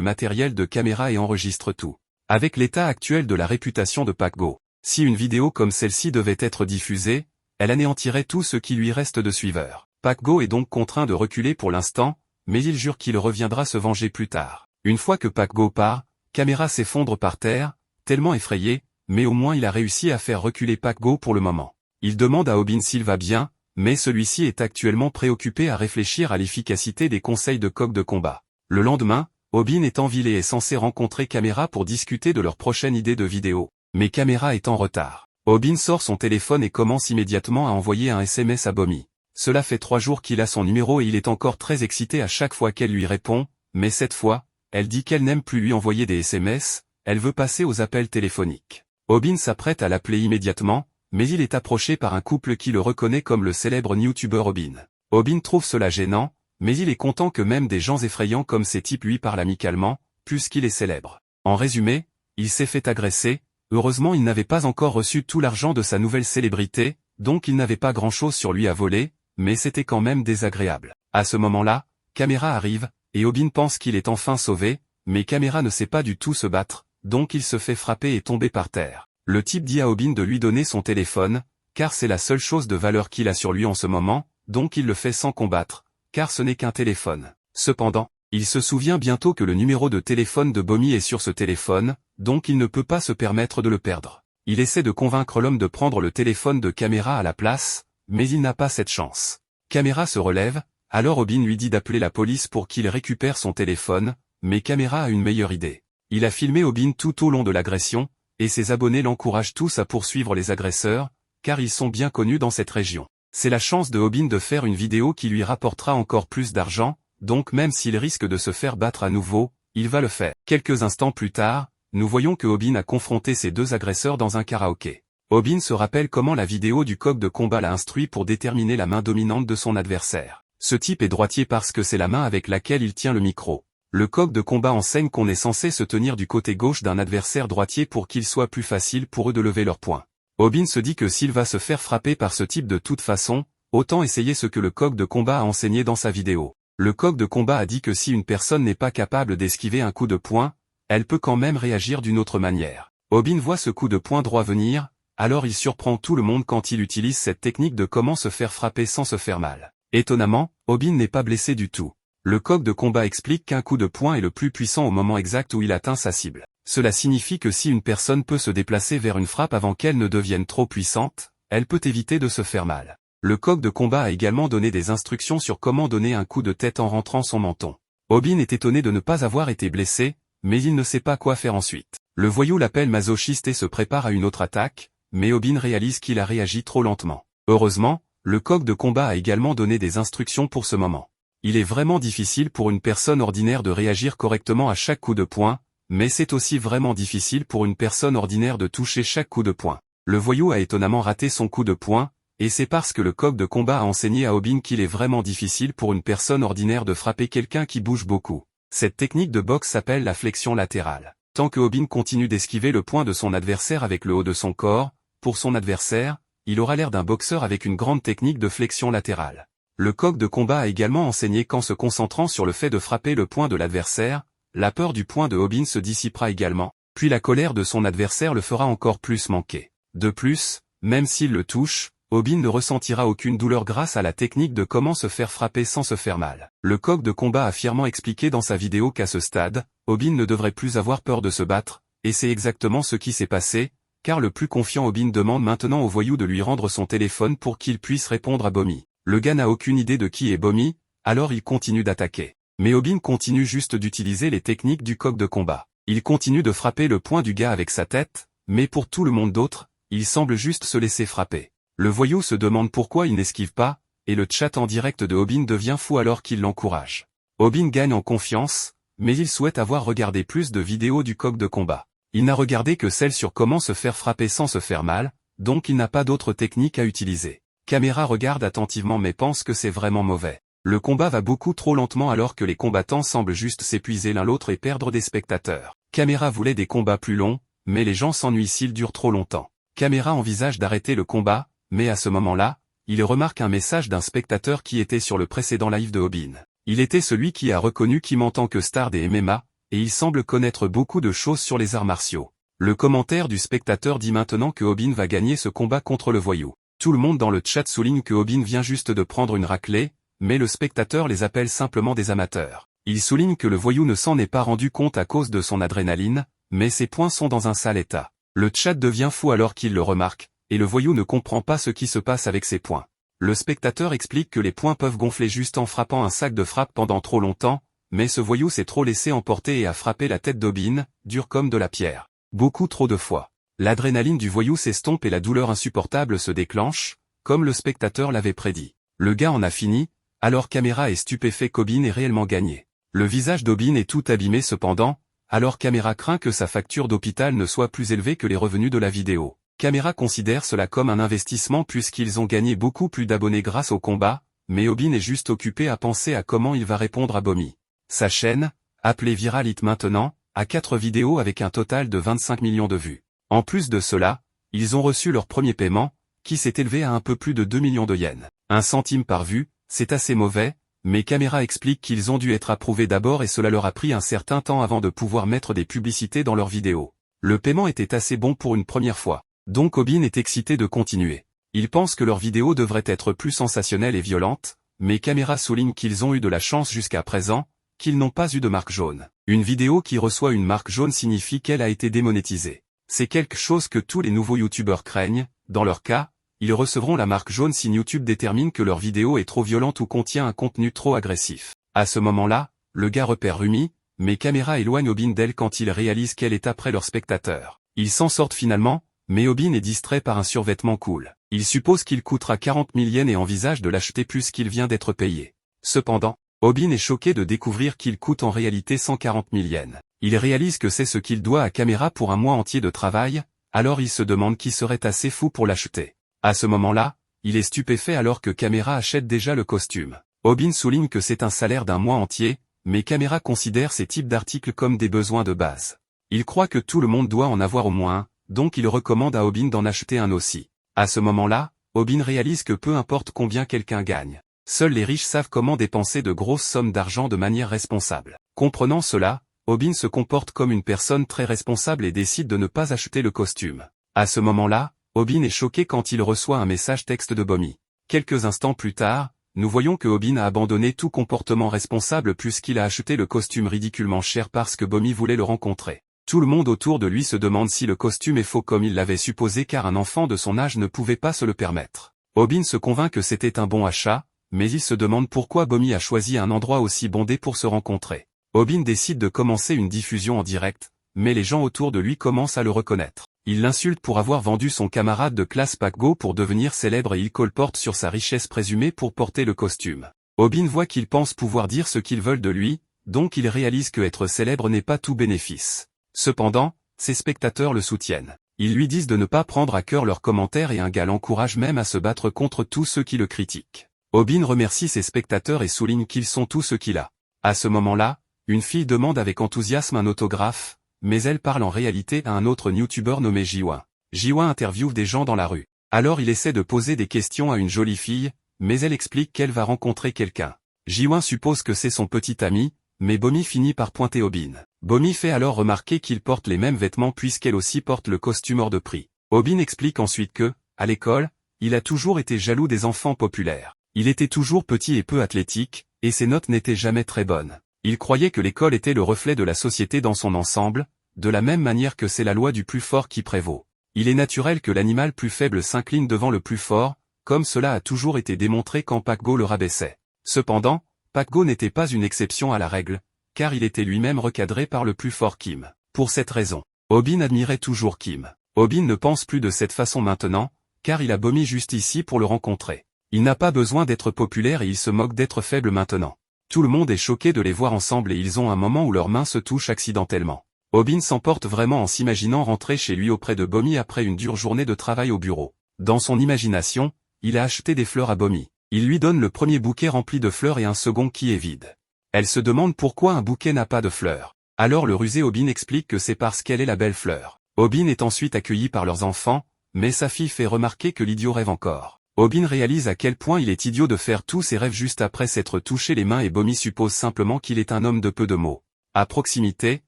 matériel de caméra et enregistre tout. Avec l'état actuel de la réputation de Pac Go, si une vidéo comme celle-ci devait être diffusée, elle anéantirait tout ce qui lui reste de suiveurs. Pac Go est donc contraint de reculer pour l'instant, mais il jure qu'il reviendra se venger plus tard. Une fois que Pac Go part, Camera s'effondre par terre, tellement effrayé, mais au moins il a réussi à faire reculer Pac Go pour le moment. Il demande à Obin s'il va bien, mais celui-ci est actuellement préoccupé à réfléchir à l'efficacité des conseils de coq de combat. Le lendemain, Obin est en ville et est censé rencontrer Camera pour discuter de leur prochaine idée de vidéo, mais Camera est en retard. Obin sort son téléphone et commence immédiatement à envoyer un SMS à Bomi. Cela fait 3 jours qu'il a son numéro et il est encore très excité à chaque fois qu'elle lui répond, mais cette fois, elle dit qu'elle n'aime plus lui envoyer des SMS, elle veut passer aux appels téléphoniques. Obin s'apprête à l'appeler immédiatement, mais il est approché par un couple qui le reconnaît comme le célèbre youtubeur Obin. Obin trouve cela gênant, mais il est content que même des gens effrayants comme ces types lui parlent amicalement, puisqu'il est célèbre. En résumé, il s'est fait agresser, heureusement il n'avait pas encore reçu tout l'argent de sa nouvelle célébrité, donc il n'avait pas grand-chose sur lui à voler, mais c'était quand même désagréable. À ce moment-là, Camera arrive, et Obin pense qu'il est enfin sauvé, mais Camera ne sait pas du tout se battre, donc il se fait frapper et tomber par terre. Le type dit à Obin de lui donner son téléphone, car c'est la seule chose de valeur qu'il a sur lui en ce moment, donc il le fait sans combattre, car ce n'est qu'un téléphone. Cependant, il se souvient bientôt que le numéro de téléphone de Bomi est sur ce téléphone, donc il ne peut pas se permettre de le perdre. Il essaie de convaincre l'homme de prendre le téléphone de Camera à la place, mais il n'a pas cette chance. Camera se relève, alors Obin lui dit d'appeler la police pour qu'il récupère son téléphone, mais Camera a une meilleure idée. Il a filmé Obin tout au long de l'agression, et ses abonnés l'encouragent tous à poursuivre les agresseurs, car ils sont bien connus dans cette région. C'est la chance de Obin de faire une vidéo qui lui rapportera encore plus d'argent, donc même s'il risque de se faire battre à nouveau, il va le faire. Quelques instants plus tard, nous voyons que Obin a confronté ces 2 agresseurs dans un karaoké. Obin se rappelle comment la vidéo du coq de combat l'a instruit pour déterminer la main dominante de son adversaire. Ce type est droitier parce que c'est la main avec laquelle il tient le micro. Le coq de combat enseigne qu'on est censé se tenir du côté gauche d'un adversaire droitier pour qu'il soit plus facile pour eux de lever leur poing. Obin se dit que s'il va se faire frapper par ce type de toute façon, autant essayer ce que le coq de combat a enseigné dans sa vidéo. Le coq de combat a dit que si une personne n'est pas capable d'esquiver un coup de poing, elle peut quand même réagir d'une autre manière. Obin voit ce coup de poing droit venir, alors il surprend tout le monde quand il utilise cette technique de comment se faire frapper sans se faire mal. Étonnamment, Obin n'est pas blessé du tout. Le coq de combat explique qu'un coup de poing est le plus puissant au moment exact où il atteint sa cible. Cela signifie que si une personne peut se déplacer vers une frappe avant qu'elle ne devienne trop puissante, elle peut éviter de se faire mal. Le coq de combat a également donné des instructions sur comment donner un coup de tête en rentrant son menton. Obin est étonné de ne pas avoir été blessé, mais il ne sait pas quoi faire ensuite. Le voyou l'appelle masochiste et se prépare à une autre attaque, mais Obin réalise qu'il a réagi trop lentement. Heureusement, le coq de combat a également donné des instructions pour ce moment. Il est vraiment difficile pour une personne ordinaire de réagir correctement à chaque coup de poing, mais c'est aussi vraiment difficile pour une personne ordinaire de toucher chaque coup de poing. Le voyou a étonnamment raté son coup de poing, et c'est parce que le coq de combat a enseigné à Obin qu'il est vraiment difficile pour une personne ordinaire de frapper quelqu'un qui bouge beaucoup. Cette technique de boxe s'appelle la flexion latérale. Tant que Obin continue d'esquiver le poing de son adversaire avec le haut de son corps, pour son adversaire, il aura l'air d'un boxeur avec une grande technique de flexion latérale. Le coq de combat a également enseigné qu'en se concentrant sur le fait de frapper le poing de l'adversaire, la peur du poing de Obin se dissipera également, puis la colère de son adversaire le fera encore plus manquer. De plus, même s'il le touche, Obin ne ressentira aucune douleur grâce à la technique de comment se faire frapper sans se faire mal. Le coq de combat a fièrement expliqué dans sa vidéo qu'à ce stade, Obin ne devrait plus avoir peur de se battre, et c'est exactement ce qui s'est passé, car le plus confiant Obin demande maintenant au voyou de lui rendre son téléphone pour qu'il puisse répondre à Bomi. Le gars n'a aucune idée de qui est Bomi, alors il continue d'attaquer. Mais Obin continue juste d'utiliser les techniques du coq de combat. Il continue de frapper le poing du gars avec sa tête, mais pour tout le monde d'autre, il semble juste se laisser frapper. Le voyou se demande pourquoi il n'esquive pas, et le chat en direct de Obin devient fou alors qu'il l'encourage. Obin gagne en confiance, mais il souhaite avoir regardé plus de vidéos du coq de combat. Il n'a regardé que celle sur comment se faire frapper sans se faire mal, donc il n'a pas d'autre technique à utiliser. Camera regarde attentivement mais pense que c'est vraiment mauvais. Le combat va beaucoup trop lentement alors que les combattants semblent juste s'épuiser l'un l'autre et perdre des spectateurs. Camera voulait des combats plus longs, mais les gens s'ennuient s'ils durent trop longtemps. Camera envisage d'arrêter le combat, mais à ce moment-là, il remarque un message d'un spectateur qui était sur le précédent live de Obin. Il était celui qui a reconnu Kim en tant que star des MMA, et il semble connaître beaucoup de choses sur les arts martiaux. Le commentaire du spectateur dit maintenant que Obin va gagner ce combat contre le voyou. Tout le monde dans le chat souligne que Obin vient juste de prendre une raclée, mais le spectateur les appelle simplement des amateurs. Il souligne que le voyou ne s'en est pas rendu compte à cause de son adrénaline, mais ses poings sont dans un sale état. Le chat devient fou alors qu'il le remarque, et le voyou ne comprend pas ce qui se passe avec ses poings. Le spectateur explique que les poings peuvent gonfler juste en frappant un sac de frappe pendant trop longtemps, mais ce voyou s'est trop laissé emporter et a frappé la tête d'Obin, dure comme de la pierre. Beaucoup trop de fois. L'adrénaline du voyou s'estompe et la douleur insupportable se déclenche, comme le spectateur l'avait prédit. Le gars en a fini, alors Caméra est stupéfait qu'Obin ait réellement gagné. Le visage d'Obin est tout abîmé cependant, alors Caméra craint que sa facture d'hôpital ne soit plus élevée que les revenus de la vidéo. Caméra considère cela comme un investissement puisqu'ils ont gagné beaucoup plus d'abonnés grâce au combat, mais Obin est juste occupé à penser à comment il va répondre à Bomi. Sa chaîne, appelée Viral Hit maintenant, a 4 vidéos avec un total de 25 millions de vues. En plus de cela, ils ont reçu leur premier paiement, qui s'est élevé à un peu plus de 2 millions de yens. 1 centime par vue, c'est assez mauvais, mais Caméra explique qu'ils ont dû être approuvés d'abord et cela leur a pris un certain temps avant de pouvoir mettre des publicités dans leurs vidéos. Le paiement était assez bon pour une première fois. Donc Obin est excité de continuer. Il pense que leurs vidéos devraient être plus sensationnelles et violentes, mais Caméra souligne qu'ils ont eu de la chance jusqu'à présent, qu'ils n'ont pas eu de marque jaune. Une vidéo qui reçoit une marque jaune signifie qu'elle a été démonétisée. C'est quelque chose que tous les nouveaux youtubeurs craignent, dans leur cas, ils recevront la marque jaune si YouTube détermine que leur vidéo est trop violente ou contient un contenu trop agressif. À ce moment-là, le gars repère Rumi, mais Caméra éloigne Obin d'elle quand il réalise qu'elle est après leur spectateur. Ils s'en sortent finalement, mais Obin est distrait par un survêtement cool. Il suppose qu'il coûtera 40 000 yens et envisage de l'acheter puisqu'il vient d'être payé. Cependant, Obin est choqué de découvrir qu'il coûte en réalité 140 000 yens. Il réalise que c'est ce qu'il doit à Caméra pour un mois entier de travail, alors il se demande qui serait assez fou pour l'acheter. À ce moment-là, il est stupéfait alors que Caméra achète déjà le costume. Obin souligne que c'est un salaire d'un mois entier, mais Caméra considère ces types d'articles comme des besoins de base. Il croit que tout le monde doit en avoir au moins un, donc il recommande à Obin d'en acheter un aussi. À ce moment-là, Obin réalise que peu importe combien quelqu'un gagne, seuls les riches savent comment dépenser de grosses sommes d'argent de manière responsable. Comprenant cela, Obin se comporte comme une personne très responsable et décide de ne pas acheter le costume. À ce moment-là, Obin est choqué quand il reçoit un message texte de Bomi. Quelques instants plus tard, nous voyons que Obin a abandonné tout comportement responsable puisqu'il a acheté le costume ridiculement cher parce que Bomi voulait le rencontrer. Tout le monde autour de lui se demande si le costume est faux comme il l'avait supposé car un enfant de son âge ne pouvait pas se le permettre. Obin se convainc que c'était un bon achat, mais il se demande pourquoi Bomi a choisi un endroit aussi bondé pour se rencontrer. Obin décide de commencer une diffusion en direct, mais les gens autour de lui commencent à le reconnaître. Il l'insulte pour avoir vendu son camarade de classe Pakgo pour devenir célèbre et il colporte sur sa richesse présumée pour porter le costume. Obin voit qu'ils pensent pouvoir dire ce qu'ils veulent de lui, donc il réalise que être célèbre n'est pas tout bénéfice. Cependant, ses spectateurs le soutiennent. Ils lui disent de ne pas prendre à cœur leurs commentaires et un gars l'encourage même à se battre contre tous ceux qui le critiquent. Obin remercie ses spectateurs et souligne qu'ils sont tout ce qu'il a. À ce moment-là, une fille demande avec enthousiasme un autographe, mais elle parle en réalité à un autre youtubeur nommé Jiwa. Jiwa interviewe des gens dans la rue. Alors il essaie de poser des questions à une jolie fille, mais elle explique qu'elle va rencontrer quelqu'un. Jiwa suppose que c'est son petit ami, mais Bomi finit par pointer Obin. Bomi fait alors remarquer qu'il porte les mêmes vêtements puisqu'elle aussi porte le costume hors de prix. Obin explique ensuite que, à l'école, il a toujours été jaloux des enfants populaires. Il était toujours petit et peu athlétique, et ses notes n'étaient jamais très bonnes. Il croyait que l'école était le reflet de la société dans son ensemble, de la même manière que c'est la loi du plus fort qui prévaut. Il est naturel que l'animal plus faible s'incline devant le plus fort, comme cela a toujours été démontré quand Pakgo le rabaissait. Cependant, Pakgo n'était pas une exception à la règle, car il était lui-même recadré par le plus fort Kim. Pour cette raison, Obin admirait toujours Kim. Obin ne pense plus de cette façon maintenant, car il a Bomi juste ici pour le rencontrer. Il n'a pas besoin d'être populaire et il se moque d'être faible maintenant. Tout le monde est choqué de les voir ensemble et ils ont un moment où leurs mains se touchent accidentellement. Obin s'emporte vraiment en s'imaginant rentrer chez lui auprès de Bomi après une dure journée de travail au bureau. Dans son imagination, il a acheté des fleurs à Bomi. Il lui donne le premier bouquet rempli de fleurs et un second qui est vide. Elle se demande pourquoi un bouquet n'a pas de fleurs. Alors le rusé Obin explique que c'est parce qu'elle est la belle fleur. Obin est ensuite accueilli par leurs enfants, mais sa fille fait remarquer que l'idiot rêve encore. Obin réalise à quel point il est idiot de faire tous ses rêves juste après s'être touché les mains et Bomi suppose simplement qu'il est un homme de peu de mots. À proximité,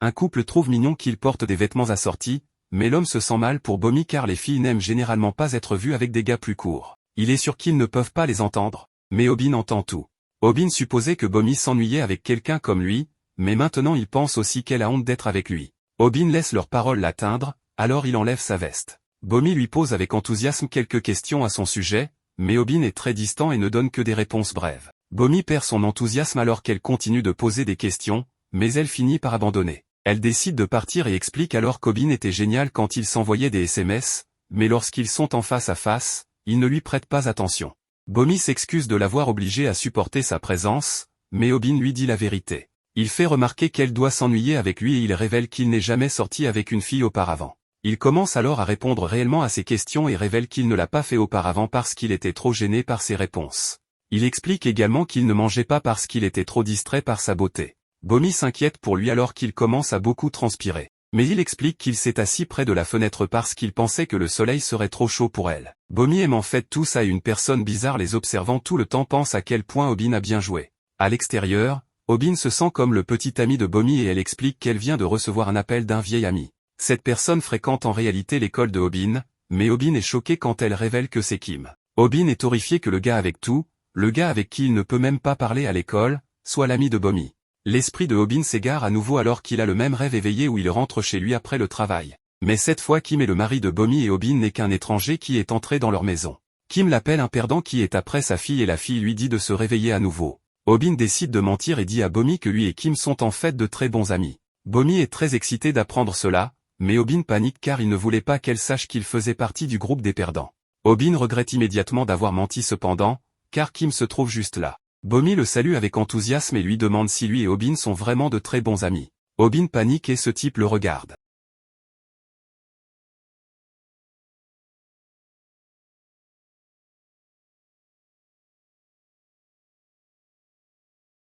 un couple trouve mignon qu'il porte des vêtements assortis, mais l'homme se sent mal pour Bomi car les filles n'aiment généralement pas être vues avec des gars plus courts. Il est sûr qu'ils ne peuvent pas les entendre, mais Obin entend tout. Obin supposait que Bomi s'ennuyait avec quelqu'un comme lui, mais maintenant il pense aussi qu'elle a honte d'être avec lui. Obin laisse leurs paroles l'atteindre, alors il enlève sa veste. Bomi lui pose avec enthousiasme quelques questions à son sujet, mais Obin est très distant et ne donne que des réponses brèves. Bomi perd son enthousiasme alors qu'elle continue de poser des questions, mais elle finit par abandonner. Elle décide de partir et explique alors qu'Obin était génial quand il s'envoyait des SMS, mais lorsqu'ils sont en face à face, il ne lui prête pas attention. Bomi s'excuse de l'avoir obligé à supporter sa présence, mais Obin lui dit la vérité. Il fait remarquer qu'elle doit s'ennuyer avec lui et il révèle qu'il n'est jamais sorti avec une fille auparavant. Il commence alors à répondre réellement à ses questions et révèle qu'il ne l'a pas fait auparavant parce qu'il était trop gêné par ses réponses. Il explique également qu'il ne mangeait pas parce qu'il était trop distrait par sa beauté. Bomi s'inquiète pour lui alors qu'il commence à beaucoup transpirer. Mais il explique qu'il s'est assis près de la fenêtre parce qu'il pensait que le soleil serait trop chaud pour elle. Bomi aime en fait tout ça et une personne bizarre les observant tout le temps pense à quel point Obin a bien joué. À l'extérieur, Obin se sent comme le petit ami de Bomi et elle explique qu'elle vient de recevoir un appel d'un vieil ami. Cette personne fréquente en réalité l'école de Obin, mais Obin est choqué quand elle révèle que c'est Kim. Obin est horrifié que le gars avec tout, le gars avec qui il ne peut même pas parler à l'école, soit l'ami de Bomi. L'esprit de Obin s'égare à nouveau alors qu'il a le même rêve éveillé où il rentre chez lui après le travail. Mais cette fois Kim est le mari de Bomi et Obin n'est qu'un étranger qui est entré dans leur maison. Kim l'appelle un perdant qui est après sa fille et la fille lui dit de se réveiller à nouveau. Obin décide de mentir et dit à Bomi que lui et Kim sont en fait de très bons amis. Bomi est très excité d'apprendre cela, mais Obin panique car il ne voulait pas qu'elle sache qu'il faisait partie du groupe des perdants. Obin regrette immédiatement d'avoir menti cependant, car Kim se trouve juste là. Bomi le salue avec enthousiasme et lui demande si lui et Obin sont vraiment de très bons amis. Obin panique et ce type le regarde.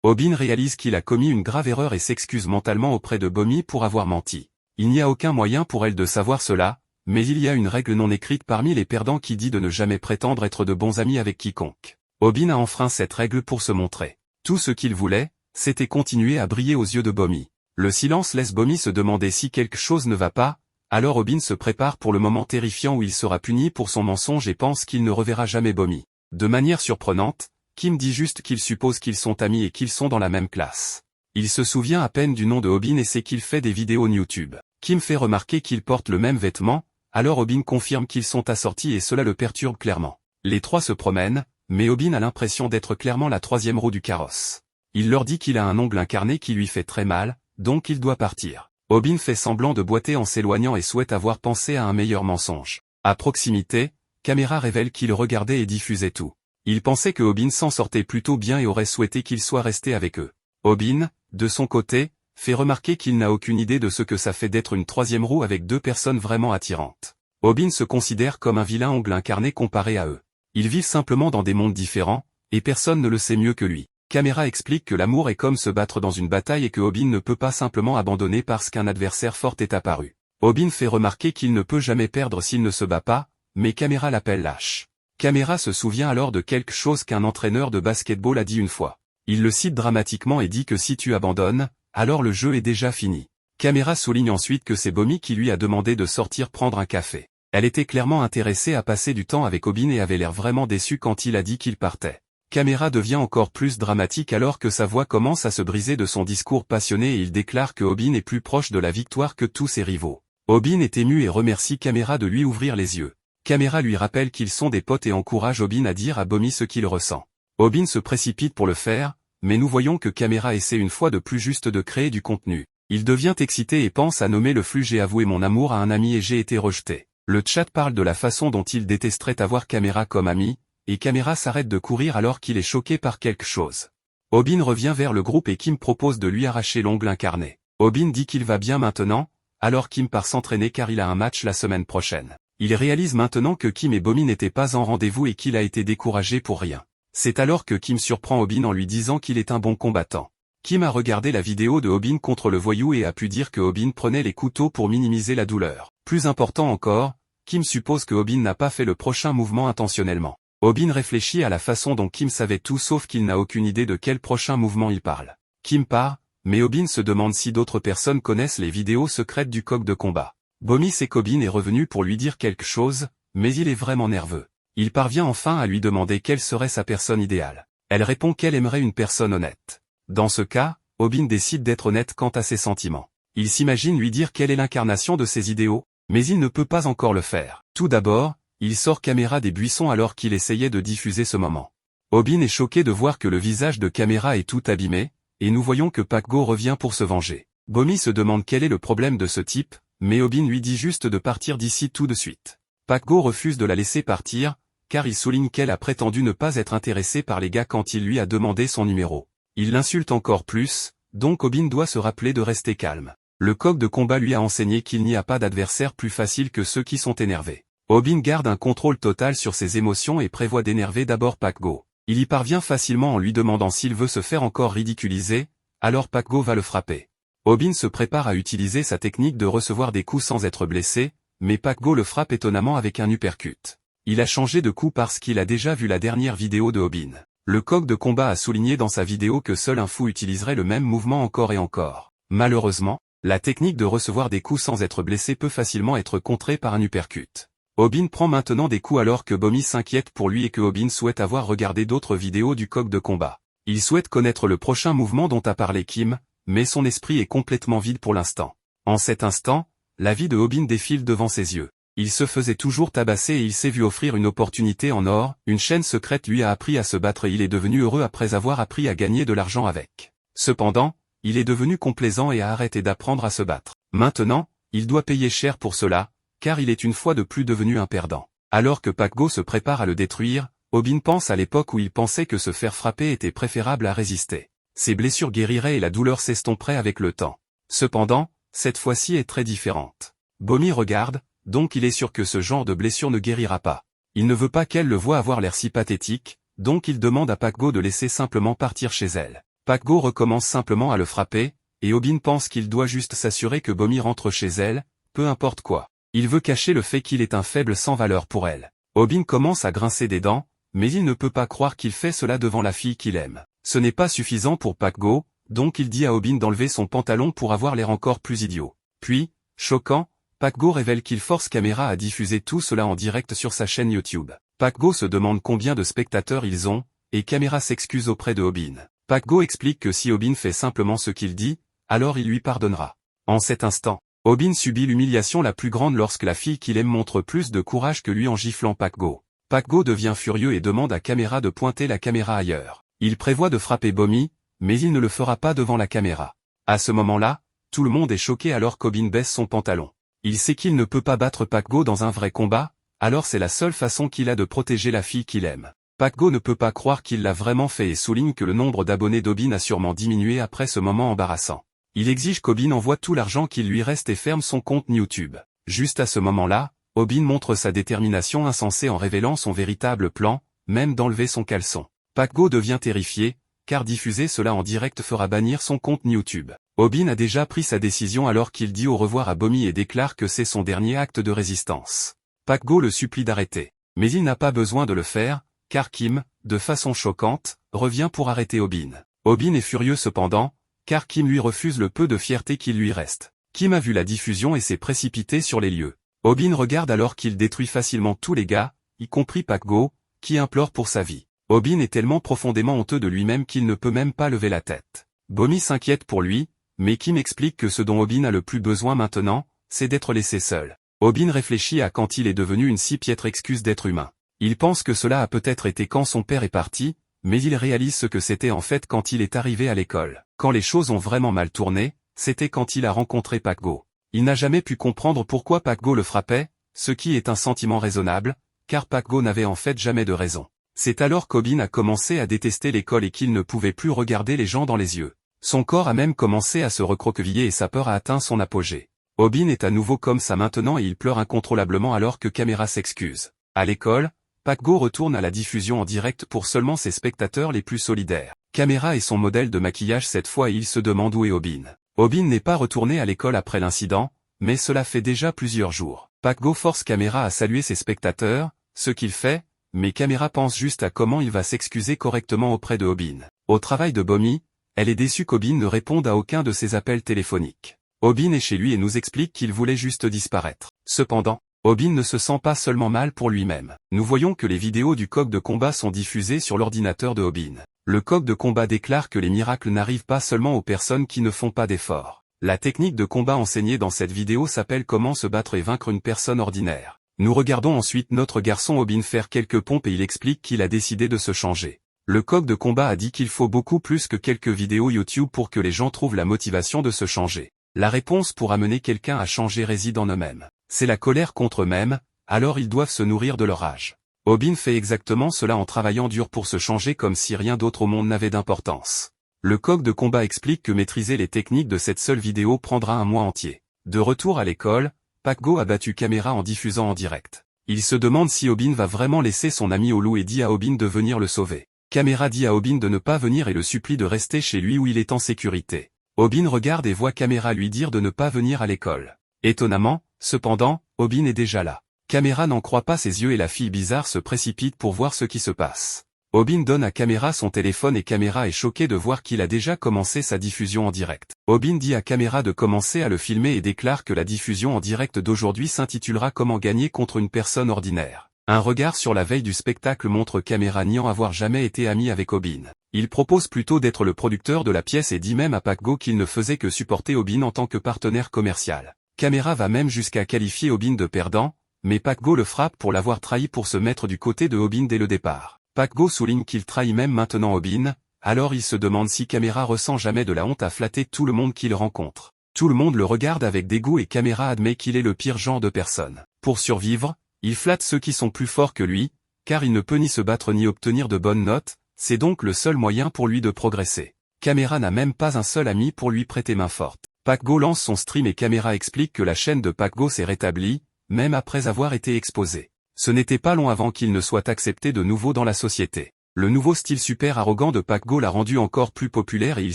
Obin réalise qu'il a commis une grave erreur et s'excuse mentalement auprès de Bomi pour avoir menti. Il n'y a aucun moyen pour elle de savoir cela, mais il y a une règle non écrite parmi les perdants qui dit de ne jamais prétendre être de bons amis avec quiconque. Obin a enfreint cette règle pour se montrer. Tout ce qu'il voulait, c'était continuer à briller aux yeux de Bomi. Le silence laisse Bomi se demander si quelque chose ne va pas, alors Obin se prépare pour le moment terrifiant où il sera puni pour son mensonge et pense qu'il ne reverra jamais Bomi. De manière surprenante, Kim dit juste qu'il suppose qu'ils sont amis et qu'ils sont dans la même classe. Il se souvient à peine du nom de Obin et sait qu'il fait des vidéos YouTube. Kim fait remarquer qu'ils portent le même vêtement, alors Obin confirme qu'ils sont assortis et cela le perturbe clairement. Les trois se promènent, mais Obin a l'impression d'être clairement la troisième roue du carrosse. Il leur dit qu'il a un ongle incarné qui lui fait très mal, donc il doit partir. Obin fait semblant de boiter en s'éloignant et souhaite avoir pensé à un meilleur mensonge. À proximité, Caméra révèle qu'il regardait et diffusait tout. Il pensait que Obin s'en sortait plutôt bien et aurait souhaité qu'il soit resté avec eux. Obin, de son côté, fait remarquer qu'il n'a aucune idée de ce que ça fait d'être une troisième roue avec deux personnes vraiment attirantes. Obin se considère comme un vilain ongle incarné comparé à eux. Ils vivent simplement dans des mondes différents, et personne ne le sait mieux que lui. Caméra explique que l'amour est comme se battre dans une bataille et que Obin ne peut pas simplement abandonner parce qu'un adversaire fort est apparu. Obin fait remarquer qu'il ne peut jamais perdre s'il ne se bat pas, mais Caméra l'appelle lâche. Caméra se souvient alors de quelque chose qu'un entraîneur de basketball a dit une fois. Il le cite dramatiquement et dit que si tu abandonnes, alors le jeu est déjà fini. Caméra souligne ensuite que c'est Bomi qui lui a demandé de sortir prendre un café. Elle était clairement intéressée à passer du temps avec Obin et avait l'air vraiment déçue quand il a dit qu'il partait. Caméra devient encore plus dramatique alors que sa voix commence à se briser de son discours passionné et il déclare que Obin est plus proche de la victoire que tous ses rivaux. Obin est ému et remercie Caméra de lui ouvrir les yeux. Caméra lui rappelle qu'ils sont des potes et encourage Obin à dire à Bomi ce qu'il ressent. Obin se précipite pour le faire, mais nous voyons que Caméra essaie une fois de plus juste de créer du contenu. Il devient excité et pense à nommer le flux j'ai avoué mon amour à un ami et j'ai été rejeté. Le chat parle de la façon dont il détesterait avoir Caméra comme ami, et Caméra s'arrête de courir alors qu'il est choqué par quelque chose. Obin revient vers le groupe et Kim propose de lui arracher l'ongle incarné. Obin dit qu'il va bien maintenant, alors Kim part s'entraîner car il a un match la semaine prochaine. Il réalise maintenant que Kim et Bomi n'étaient pas en rendez-vous et qu'il a été découragé pour rien. C'est alors que Kim surprend Obin en lui disant qu'il est un bon combattant. Kim a regardé la vidéo de Obin contre le voyou et a pu dire que Obin prenait les couteaux pour minimiser la douleur. Plus important encore, Kim suppose que Obin n'a pas fait le prochain mouvement intentionnellement. Obin réfléchit à la façon dont Kim savait tout sauf qu'il n'a aucune idée de quel prochain mouvement il parle. Kim part, mais Obin se demande si d'autres personnes connaissent les vidéos secrètes du coq de combat. Bomi sait qu'Obin est revenu pour lui dire quelque chose, mais il est vraiment nerveux. Il parvient enfin à lui demander quelle serait sa personne idéale. Elle répond qu'elle aimerait une personne honnête. Dans ce cas, Obin décide d'être honnête quant à ses sentiments. Il s'imagine lui dire quelle est l'incarnation de ses idéaux, mais il ne peut pas encore le faire. Tout d'abord, il sort Caméra des buissons alors qu'il essayait de diffuser ce moment. Obin est choqué de voir que le visage de Caméra est tout abîmé, et nous voyons que Pac Go revient pour se venger. Bomi se demande quel est le problème de ce type, mais Obin lui dit juste de partir d'ici tout de suite. Pac Go refuse de la laisser partir, car il souligne qu'elle a prétendu ne pas être intéressée par les gars quand il lui a demandé son numéro. Il l'insulte encore plus, donc Obin doit se rappeler de rester calme. Le coq de combat lui a enseigné qu'il n'y a pas d'adversaire plus facile que ceux qui sont énervés. Obin garde un contrôle total sur ses émotions et prévoit d'énerver d'abord Pac Go. Il y parvient facilement en lui demandant s'il veut se faire encore ridiculiser, alors Pac Go va le frapper. Obin se prépare à utiliser sa technique de recevoir des coups sans être blessé, mais Pac Go le frappe étonnamment avec un uppercut. Il a changé de coup parce qu'il a déjà vu la dernière vidéo de Obin. Le coq de combat a souligné dans sa vidéo que seul un fou utiliserait le même mouvement encore et encore. Malheureusement, la technique de recevoir des coups sans être blessé peut facilement être contrée par un uppercut. Obin prend maintenant des coups alors que Bomi s'inquiète pour lui et que Obin souhaite avoir regardé d'autres vidéos du coq de combat. Il souhaite connaître le prochain mouvement dont a parlé Kim, mais son esprit est complètement vide pour l'instant. En cet instant, la vie de Obin défile devant ses yeux. Il se faisait toujours tabasser et il s'est vu offrir une opportunité en or, une chaîne secrète lui a appris à se battre et il est devenu heureux après avoir appris à gagner de l'argent avec. Cependant, il est devenu complaisant et a arrêté d'apprendre à se battre. Maintenant, il doit payer cher pour cela, car il est une fois de plus devenu un perdant. Alors que Pac Go se prépare à le détruire, Obin pense à l'époque où il pensait que se faire frapper était préférable à résister. Ses blessures guériraient et la douleur s'estomperait avec le temps. Cependant, cette fois-ci est très différente. Bomi regarde, donc il est sûr que ce genre de blessure ne guérira pas. Il ne veut pas qu'elle le voie avoir l'air si pathétique, donc il demande à Pac Go de laisser simplement partir chez elle. Pac Go recommence simplement à le frapper, et Obin pense qu'il doit juste s'assurer que Bomi rentre chez elle, peu importe quoi. Il veut cacher le fait qu'il est un faible sans valeur pour elle. Obin commence à grincer des dents, mais il ne peut pas croire qu'il fait cela devant la fille qu'il aime. Ce n'est pas suffisant pour Pac Go, donc il dit à Obin d'enlever son pantalon pour avoir l'air encore plus idiot. Puis, choquant, Pac Go révèle qu'il force Caméra à diffuser tout cela en direct sur sa chaîne YouTube. Pac Go se demande combien de spectateurs ils ont, et Caméra s'excuse auprès de Obin. Pac Go explique que si Obin fait simplement ce qu'il dit, alors il lui pardonnera. En cet instant, Obin subit l'humiliation la plus grande lorsque la fille qu'il aime montre plus de courage que lui en giflant Pac Go. Pac Go devient furieux et demande à Caméra de pointer la caméra ailleurs. Il prévoit de frapper Bomi, mais il ne le fera pas devant la caméra. À ce moment-là, tout le monde est choqué alors qu'Obin baisse son pantalon. Il sait qu'il ne peut pas battre Pac Go dans un vrai combat, alors c'est la seule façon qu'il a de protéger la fille qu'il aime. Pac Go ne peut pas croire qu'il l'a vraiment fait et souligne que le nombre d'abonnés d'Obin a sûrement diminué après ce moment embarrassant. Il exige qu'Obin envoie tout l'argent qu'il lui reste et ferme son compte YouTube. Juste à ce moment-là, Obin montre sa détermination insensée en révélant son véritable plan, même d'enlever son caleçon. Pac Go devient terrifié, car diffuser cela en direct fera bannir son compte YouTube. Obin a déjà pris sa décision alors qu'il dit au revoir à Bomi et déclare que c'est son dernier acte de résistance. Pac Go le supplie d'arrêter. Mais il n'a pas besoin de le faire, car Kim, de façon choquante, revient pour arrêter Obin. Obin est furieux cependant, car Kim lui refuse le peu de fierté qui lui reste. Kim a vu la diffusion et s'est précipité sur les lieux. Obin regarde alors qu'il détruit facilement tous les gars, y compris Pac Go, qui implore pour sa vie. Obin est tellement profondément honteux de lui-même qu'il ne peut même pas lever la tête. Bomi s'inquiète pour lui, mais Kim explique que ce dont Obin a le plus besoin maintenant, c'est d'être laissé seul. Obin réfléchit à quand il est devenu une si piètre excuse d'être humain. Il pense que cela a peut-être été quand son père est parti, mais il réalise ce que c'était en fait quand il est arrivé à l'école. Quand les choses ont vraiment mal tourné, c'était quand il a rencontré Pac Go. Il n'a jamais pu comprendre pourquoi Pac Go le frappait, ce qui est un sentiment raisonnable, car Pac Go n'avait en fait jamais de raison. C'est alors qu'Obin a commencé à détester l'école et qu'il ne pouvait plus regarder les gens dans les yeux. Son corps a même commencé à se recroqueviller et sa peur a atteint son apogée. Obin est à nouveau comme ça maintenant et il pleure incontrôlablement alors que Caméra s'excuse. À l'école, Pac Go retourne à la diffusion en direct pour seulement ses spectateurs les plus solidaires. Caméra est son modèle de maquillage cette fois et il se demande où est Obin. Obin n'est pas retourné à l'école après l'incident, mais cela fait déjà plusieurs jours. Pac Go force Caméra à saluer ses spectateurs, ce qu'il fait, mais Caméra pense juste à comment il va s'excuser correctement auprès de Obin. Au travail de Bomi, elle est déçue qu'Obin ne réponde à aucun de ses appels téléphoniques. Obin est chez lui et nous explique qu'il voulait juste disparaître. Cependant, Obin ne se sent pas seulement mal pour lui-même. Nous voyons que les vidéos du coq de combat sont diffusées sur l'ordinateur de Obin. Le coq de combat déclare que les miracles n'arrivent pas seulement aux personnes qui ne font pas d'efforts. La technique de combat enseignée dans cette vidéo s'appelle comment se battre et vaincre une personne ordinaire. Nous regardons ensuite notre garçon Obin faire quelques pompes et il explique qu'il a décidé de se changer. Le coq de combat a dit qu'il faut beaucoup plus que quelques vidéos YouTube pour que les gens trouvent la motivation de se changer. La réponse pour amener quelqu'un à changer réside en eux-mêmes. C'est la colère contre eux-mêmes, alors ils doivent se nourrir de leur rage. Obin fait exactement cela en travaillant dur pour se changer comme si rien d'autre au monde n'avait d'importance. Le coq de combat explique que maîtriser les techniques de cette seule vidéo prendra un mois entier. De retour à l'école, Pac-Go a battu Caméra en diffusant en direct. Il se demande si Obin va vraiment laisser son ami au loup et dit à Obin de venir le sauver. Caméra dit à Obin de ne pas venir et le supplie de rester chez lui où il est en sécurité. Obin regarde et voit Caméra lui dire de ne pas venir à l'école. Étonnamment, cependant, Obin est déjà là. Caméra n'en croit pas ses yeux et la fille bizarre se précipite pour voir ce qui se passe. Obin donne à Caméra son téléphone et Caméra est choqué de voir qu'il a déjà commencé sa diffusion en direct. Obin dit à Caméra de commencer à le filmer et déclare que la diffusion en direct d'aujourd'hui s'intitulera Comment gagner contre une personne ordinaire. Un regard sur la veille du spectacle montre Caméra niant avoir jamais été ami avec Obin. Il propose plutôt d'être le producteur de la pièce et dit même à Pac-Go qu'il ne faisait que supporter Obin en tant que partenaire commercial. Caméra va même jusqu'à qualifier Obin de perdant, mais Pac-Go le frappe pour l'avoir trahi pour se mettre du côté de Obin dès le départ. Pac-Go souligne qu'il trahit même maintenant Obin, alors il se demande si Caméra ressent jamais de la honte à flatter tout le monde qu'il rencontre. Tout le monde le regarde avec dégoût et Caméra admet qu'il est le pire genre de personne. Pour survivre, il flatte ceux qui sont plus forts que lui, car il ne peut ni se battre ni obtenir de bonnes notes, c'est donc le seul moyen pour lui de progresser. Caméra n'a même pas un seul ami pour lui prêter main forte. Pac-Go lance son stream et Caméra explique que la chaîne de Pac-Go s'est rétablie, même après avoir été exposée. Ce n'était pas long avant qu'il ne soit accepté de nouveau dans la société. Le nouveau style super arrogant de Pac-Go l'a rendu encore plus populaire et il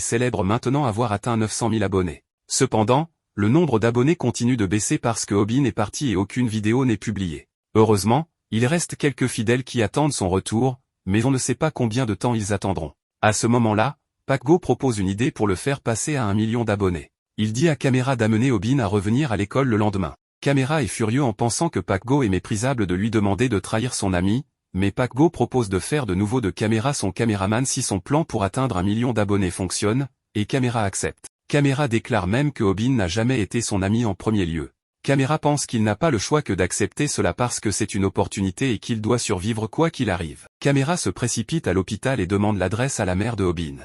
célèbre maintenant avoir atteint 900 000 abonnés. Cependant, le nombre d'abonnés continue de baisser parce que Obin est parti et aucune vidéo n'est publiée. Heureusement, il reste quelques fidèles qui attendent son retour, mais on ne sait pas combien de temps ils attendront. À ce moment-là, Pac-Go propose une idée pour le faire passer à 1 million d'abonnés. Il dit à Caméra d'amener Obin à revenir à l'école le lendemain. Caméra est furieux en pensant que Pac-Go est méprisable de lui demander de trahir son ami, mais Pac-Go propose de faire de nouveau de Caméra son caméraman si son plan pour atteindre 1 million d'abonnés fonctionne, et Caméra accepte. Caméra déclare même que Obin n'a jamais été son ami en premier lieu. Caméra pense qu'il n'a pas le choix que d'accepter cela parce que c'est une opportunité et qu'il doit survivre quoi qu'il arrive. Caméra se précipite à l'hôpital et demande l'adresse à la mère de Obin.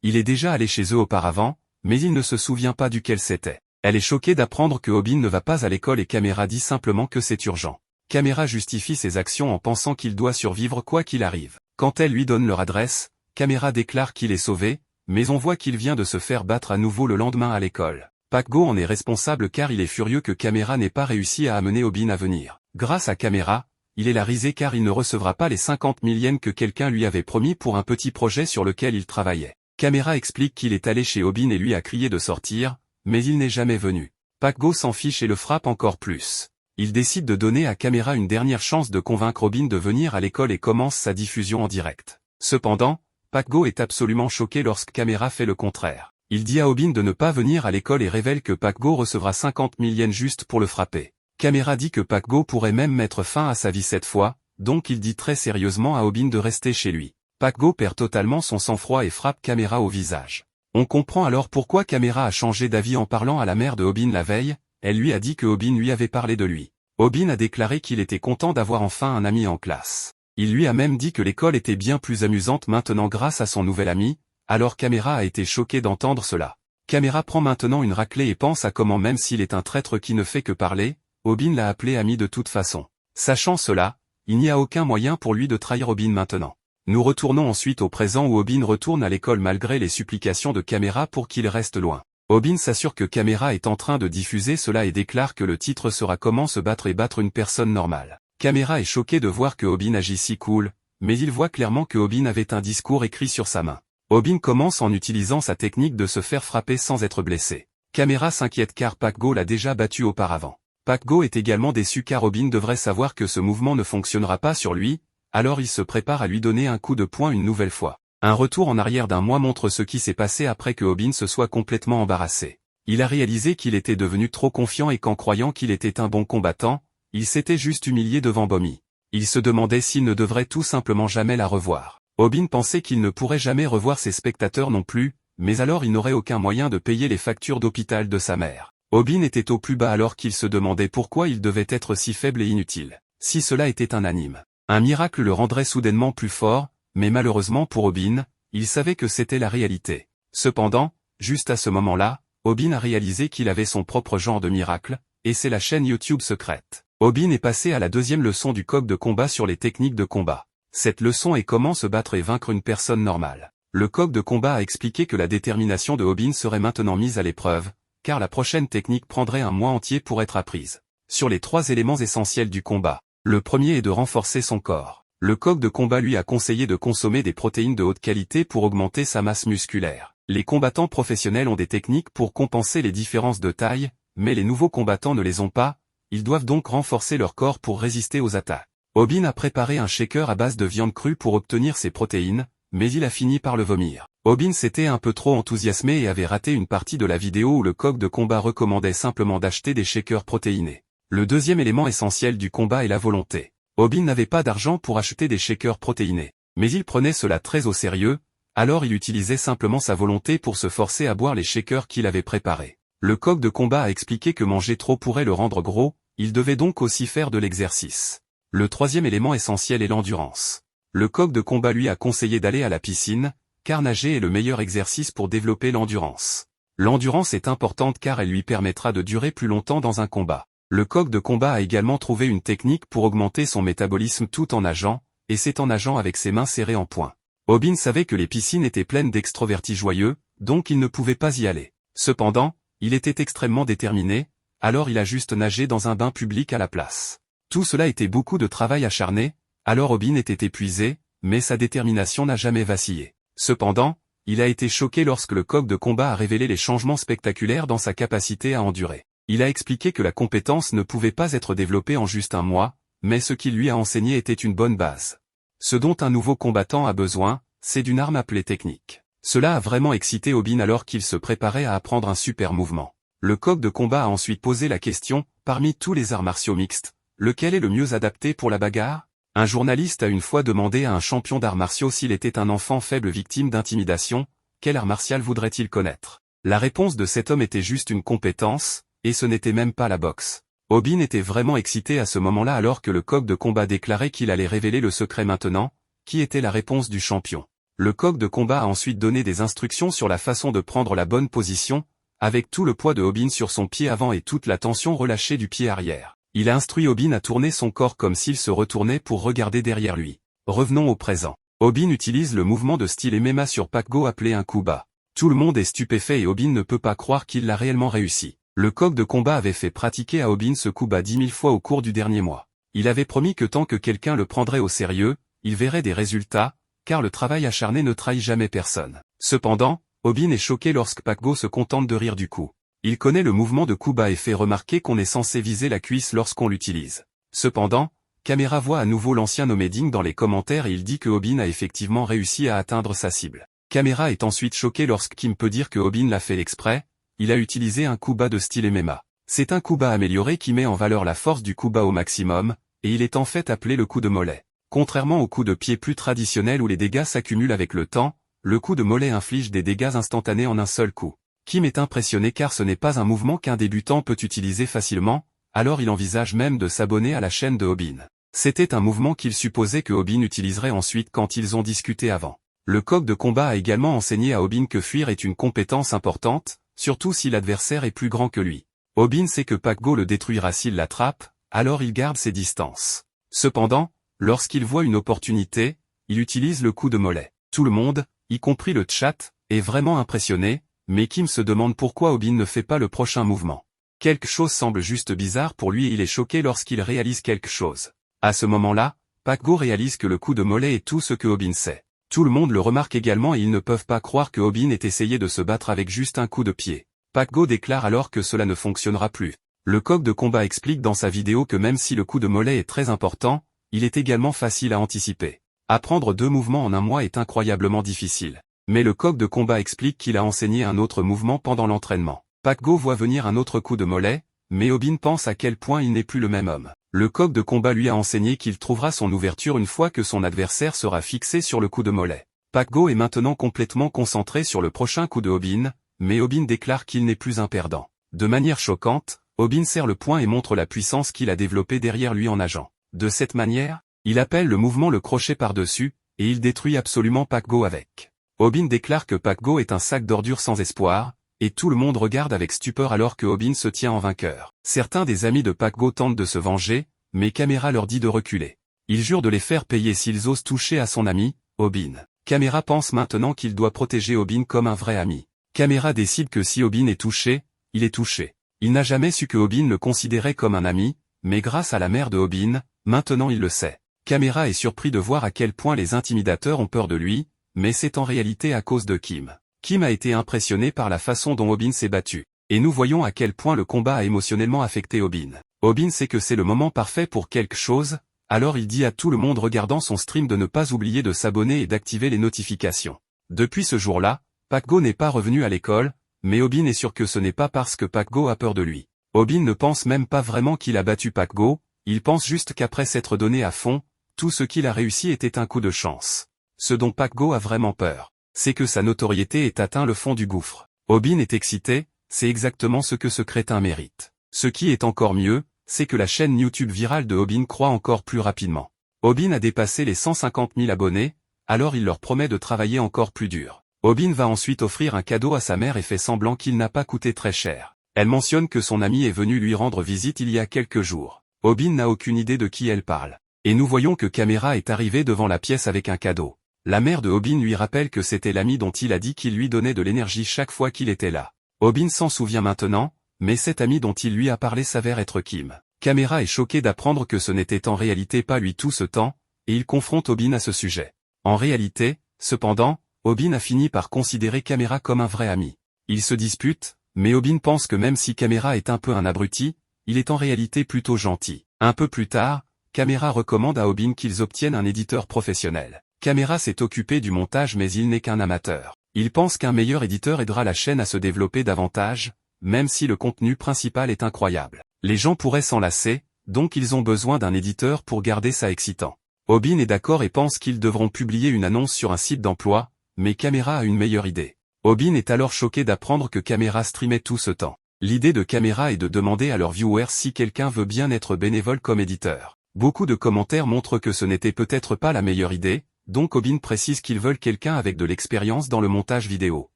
Il est déjà allé chez eux auparavant, mais il ne se souvient pas duquel c'était. Elle est choquée d'apprendre que Obin ne va pas à l'école et Caméra dit simplement que c'est urgent. Caméra justifie ses actions en pensant qu'il doit survivre quoi qu'il arrive. Quand elle lui donne leur adresse, Caméra déclare qu'il est sauvé, mais on voit qu'il vient de se faire battre à nouveau le lendemain à l'école. Pac-Go en est responsable car il est furieux que Caméra n'ait pas réussi à amener Obin à venir. Grâce à Caméra, il est la risée car il ne recevra pas les 50 000 yens que quelqu'un lui avait promis pour un petit projet sur lequel il travaillait. Caméra explique qu'il est allé chez Obin et lui a crié de sortir, mais il n'est jamais venu. Pac-Go s'en fiche et le frappe encore plus. Il décide de donner à Caméra une dernière chance de convaincre Obin de venir à l'école et commence sa diffusion en direct. Cependant, Pac-Go est absolument choqué lorsque Caméra fait le contraire. Il dit à Obin de ne pas venir à l'école et révèle que Pac-Go recevra 50 000 yens juste pour le frapper. Caméra dit que Pac-Go pourrait même mettre fin à sa vie cette fois, donc il dit très sérieusement à Obin de rester chez lui. Pac-Go perd totalement son sang-froid et frappe Caméra au visage. On comprend alors pourquoi Caméra a changé d'avis en parlant à la mère de Obin la veille, elle lui a dit que Obin lui avait parlé de lui. Obin a déclaré qu'il était content d'avoir enfin un ami en classe. Il lui a même dit que l'école était bien plus amusante maintenant grâce à son nouvel ami, alors Caméra a été choqué d'entendre cela. Caméra prend maintenant une raclée et pense à comment même s'il est un traître qui ne fait que parler, Obin l'a appelé ami de toute façon. Sachant cela, il n'y a aucun moyen pour lui de trahir Obin maintenant. Nous retournons ensuite au présent où Obin retourne à l'école malgré les supplications de Caméra pour qu'il reste loin. Obin s'assure que Caméra est en train de diffuser cela et déclare que le titre sera Comment se battre et battre une personne normale. Caméra est choqué de voir que Obin agit si cool, mais il voit clairement que Obin avait un discours écrit sur sa main. Obin commence en utilisant sa technique de se faire frapper sans être blessé. Caméra s'inquiète car Pac-Go l'a déjà battu auparavant. Pac-Go est également déçu car Obin devrait savoir que ce mouvement ne fonctionnera pas sur lui, alors il se prépare à lui donner un coup de poing une nouvelle fois. Un retour en arrière d'un mois montre ce qui s'est passé après que Aubin se soit complètement embarrassé. Il a réalisé qu'il était devenu trop confiant et qu'en croyant qu'il était un bon combattant, il s'était juste humilié devant Bomi. Il se demandait s'il ne devrait tout simplement jamais la revoir. Aubin pensait qu'il ne pourrait jamais revoir ses spectateurs non plus, mais alors il n'aurait aucun moyen de payer les factures d'hôpital de sa mère. Aubin était au plus bas alors qu'il se demandait pourquoi il devait être si faible et inutile. Si cela était un anime, un miracle le rendrait soudainement plus fort, mais malheureusement pour Aubin, il savait que c'était la réalité. Cependant, juste à ce moment-là, Aubin a réalisé qu'il avait son propre genre de miracle, et c'est la chaîne YouTube secrète. Aubin est passé à la deuxième leçon du coq de combat sur les techniques de combat. Cette leçon est comment se battre et vaincre une personne normale. Le coq de combat a expliqué que la détermination de Aubin serait maintenant mise à l'épreuve, car la prochaine technique prendrait un mois entier pour être apprise. Sur les 3 éléments essentiels du combat, le premier est de renforcer son corps. Le coq de combat lui a conseillé de consommer des protéines de haute qualité pour augmenter sa masse musculaire. Les combattants professionnels ont des techniques pour compenser les différences de taille, mais les nouveaux combattants ne les ont pas, ils doivent donc renforcer leur corps pour résister aux attaques. Aubin a préparé un shaker à base de viande crue pour obtenir ses protéines, mais il a fini par le vomir. Aubin s'était un peu trop enthousiasmé et avait raté une partie de la vidéo où le coq de combat recommandait simplement d'acheter des shakers protéinés. Le deuxième élément essentiel du combat est la volonté. Aubin n'avait pas d'argent pour acheter des shakers protéinés, mais il prenait cela très au sérieux, alors il utilisait simplement sa volonté pour se forcer à boire les shakers qu'il avait préparés. Le coq de combat a expliqué que manger trop pourrait le rendre gros, il devait donc aussi faire de l'exercice. Le troisième élément essentiel est l'endurance. Le coq de combat lui a conseillé d'aller à la piscine, car nager est le meilleur exercice pour développer l'endurance. L'endurance est importante car elle lui permettra de durer plus longtemps dans un combat. Le coq de combat a également trouvé une technique pour augmenter son métabolisme tout en nageant, et c'est en nageant avec ses mains serrées en poing. Aubin savait que les piscines étaient pleines d'extrovertis joyeux, donc il ne pouvait pas y aller. Cependant, il était extrêmement déterminé, alors il a juste nagé dans un bain public à la place. Tout cela était beaucoup de travail acharné, alors Aubin était épuisé, mais sa détermination n'a jamais vacillé. Cependant, il a été choqué lorsque le coq de combat a révélé les changements spectaculaires dans sa capacité à endurer. Il a expliqué que la compétence ne pouvait pas être développée en juste un mois, mais ce qu'il lui a enseigné était une bonne base. Ce dont un nouveau combattant a besoin, c'est d'une arme appelée technique. Cela a vraiment excité Aubin alors qu'il se préparait à apprendre un super mouvement. Le coq de combat a ensuite posé la question, parmi tous les arts martiaux mixtes, lequel est le mieux adapté pour la bagarre? Un journaliste a une fois demandé à un champion d'arts martiaux s'il était un enfant faible victime d'intimidation, quel art martial voudrait-il connaître? La réponse de cet homme était juste une compétence, et ce n'était même pas la boxe. Aubin était vraiment excité à ce moment-là alors que le coq de combat déclarait qu'il allait révéler le secret maintenant, qui était la réponse du champion. Le coq de combat a ensuite donné des instructions sur la façon de prendre la bonne position, avec tout le poids de Aubin sur son pied avant et toute la tension relâchée du pied arrière. Il a instruit Aubin à tourner son corps comme s'il se retournait pour regarder derrière lui. Revenons au présent. Aubin utilise le mouvement de style MMA sur Pakgo appelé un coup bas. Tout le monde est stupéfait et Aubin ne peut pas croire qu'il l'a réellement réussi. Le coq de combat avait fait pratiquer à Aubin ce coup bas 10 000 fois au cours du dernier mois. Il avait promis que tant que quelqu'un le prendrait au sérieux, il verrait des résultats, car le travail acharné ne trahit jamais personne. Cependant, Aubin est choqué lorsque Pakgo se contente de rire du coup. Il connaît le mouvement de coup bas et fait remarquer qu'on est censé viser la cuisse lorsqu'on l'utilise. Cependant, Caméra voit à nouveau l'ancien nommé Ding dans les commentaires et il dit que Aubin a effectivement réussi à atteindre sa cible. Caméra est ensuite choqué lorsque Kim peut dire que Aubin l'a fait exprès, il a utilisé un coup bas de style MMA. C'est un coup bas amélioré qui met en valeur la force du coup bas au maximum, et il est en fait appelé le coup de mollet. Contrairement au coup de pied plus traditionnel où les dégâts s'accumulent avec le temps, le coup de mollet inflige des dégâts instantanés en un seul coup. Kim est impressionné car ce n'est pas un mouvement qu'un débutant peut utiliser facilement, alors il envisage même de s'abonner à la chaîne de Aubin. C'était un mouvement qu'il supposait que Aubin utiliserait ensuite quand ils ont discuté avant. Le coq de combat a également enseigné à Aubin que fuir est une compétence importante, surtout si l'adversaire est plus grand que lui. Aubin sait que Pakgo le détruira s'il l'attrape, alors il garde ses distances. Cependant, lorsqu'il voit une opportunité, il utilise le coup de mollet. Tout le monde, y compris le chat, est vraiment impressionné, mais Kim se demande pourquoi Aubin ne fait pas le prochain mouvement. Quelque chose semble juste bizarre pour lui et il est choqué lorsqu'il réalise quelque chose. À ce moment-là, Pakgo réalise que le coup de mollet est tout ce que Aubin sait. Tout le monde le remarque également et ils ne peuvent pas croire que Aubin ait essayé de se battre avec juste un coup de pied. Pakgo déclare alors que cela ne fonctionnera plus. Le coq de combat explique dans sa vidéo que même si le coup de mollet est très important, il est également facile à anticiper. Apprendre 2 mouvements en un mois est incroyablement difficile. Mais le coq de combat explique qu'il a enseigné un autre mouvement pendant l'entraînement. Pak Go voit venir un autre coup de mollet, mais Obin pense à quel point il n'est plus le même homme. Le coq de combat lui a enseigné qu'il trouvera son ouverture une fois que son adversaire sera fixé sur le coup de mollet. Pak Go est maintenant complètement concentré sur le prochain coup de Obin, mais Obin déclare qu'il n'est plus un perdant. De manière choquante, Obin serre le poing et montre la puissance qu'il a développée derrière lui en nageant. De cette manière, il appelle le mouvement le crochet par-dessus, et il détruit absolument Pak Go avec. Obin déclare que Pak Go est un sac d'ordures sans espoir, et tout le monde regarde avec stupeur alors que Obin se tient en vainqueur. Certains des amis de Pak Go tentent de se venger, mais Camera leur dit de reculer. Il jure de les faire payer s'ils osent toucher à son ami, Obin. Camera pense maintenant qu'il doit protéger Obin comme un vrai ami. Camera décide que si Obin est touché, il est touché. Il n'a jamais su que Obin le considérait comme un ami, mais grâce à la mère de Obin, maintenant il le sait. Camera est surpris de voir à quel point les intimidateurs ont peur de lui, mais c'est en réalité à cause de Kim. Kim a été impressionné par la façon dont Obin s'est battu. Et nous voyons à quel point le combat a émotionnellement affecté Obin. Obin sait que c'est le moment parfait pour quelque chose, alors il dit à tout le monde regardant son stream de ne pas oublier de s'abonner et d'activer les notifications. Depuis ce jour-là, Pak Go n'est pas revenu à l'école, mais Obin est sûr que ce n'est pas parce que Pak Go a peur de lui. Obin ne pense même pas vraiment qu'il a battu Pak Go, il pense juste qu'après s'être donné à fond, tout ce qu'il a réussi était un coup de chance. Ce dont Pak Go a vraiment peur, c'est que sa notoriété ait atteint le fond du gouffre. Obin est excité, c'est exactement ce que ce crétin mérite. Ce qui est encore mieux, c'est que la chaîne YouTube virale de Obin croît encore plus rapidement. Obin a dépassé les 150 000 abonnés, alors il leur promet de travailler encore plus dur. Obin va ensuite offrir un cadeau à sa mère et fait semblant qu'il n'a pas coûté très cher. Elle mentionne que son ami est venu lui rendre visite il y a quelques jours. Obin n'a aucune idée de qui elle parle. Et nous voyons que Camera est arrivé devant la pièce avec un cadeau. La mère de Obin lui rappelle que c'était l'ami dont il a dit qu'il lui donnait de l'énergie chaque fois qu'il était là. Obin s'en souvient maintenant, mais cet ami dont il lui a parlé s'avère être Kim. Camera est choqué d'apprendre que ce n'était en réalité pas lui tout ce temps, et il confronte Obin à ce sujet. En réalité, cependant, Obin a fini par considérer Camera comme un vrai ami. Ils se disputent, mais Obin pense que même si Camera est un peu un abruti, il est en réalité plutôt gentil. Un peu plus tard, Camera recommande à Obin qu'ils obtiennent un éditeur professionnel. Camera s'est occupé du montage mais il n'est qu'un amateur. Il pense qu'un meilleur éditeur aidera la chaîne à se développer davantage, même si le contenu principal est incroyable. Les gens pourraient s'en lasser, donc ils ont besoin d'un éditeur pour garder ça excitant. Obin est d'accord et pense qu'ils devront publier une annonce sur un site d'emploi, mais Camera a une meilleure idée. Obin est alors choqué d'apprendre que Camera streamait tout ce temps. L'idée de Camera est de demander à leurs viewers si quelqu'un veut bien être bénévole comme éditeur. Beaucoup de commentaires montrent que ce n'était peut-être pas la meilleure idée, donc Obin précise qu'ils veulent quelqu'un avec de l'expérience dans le montage vidéo.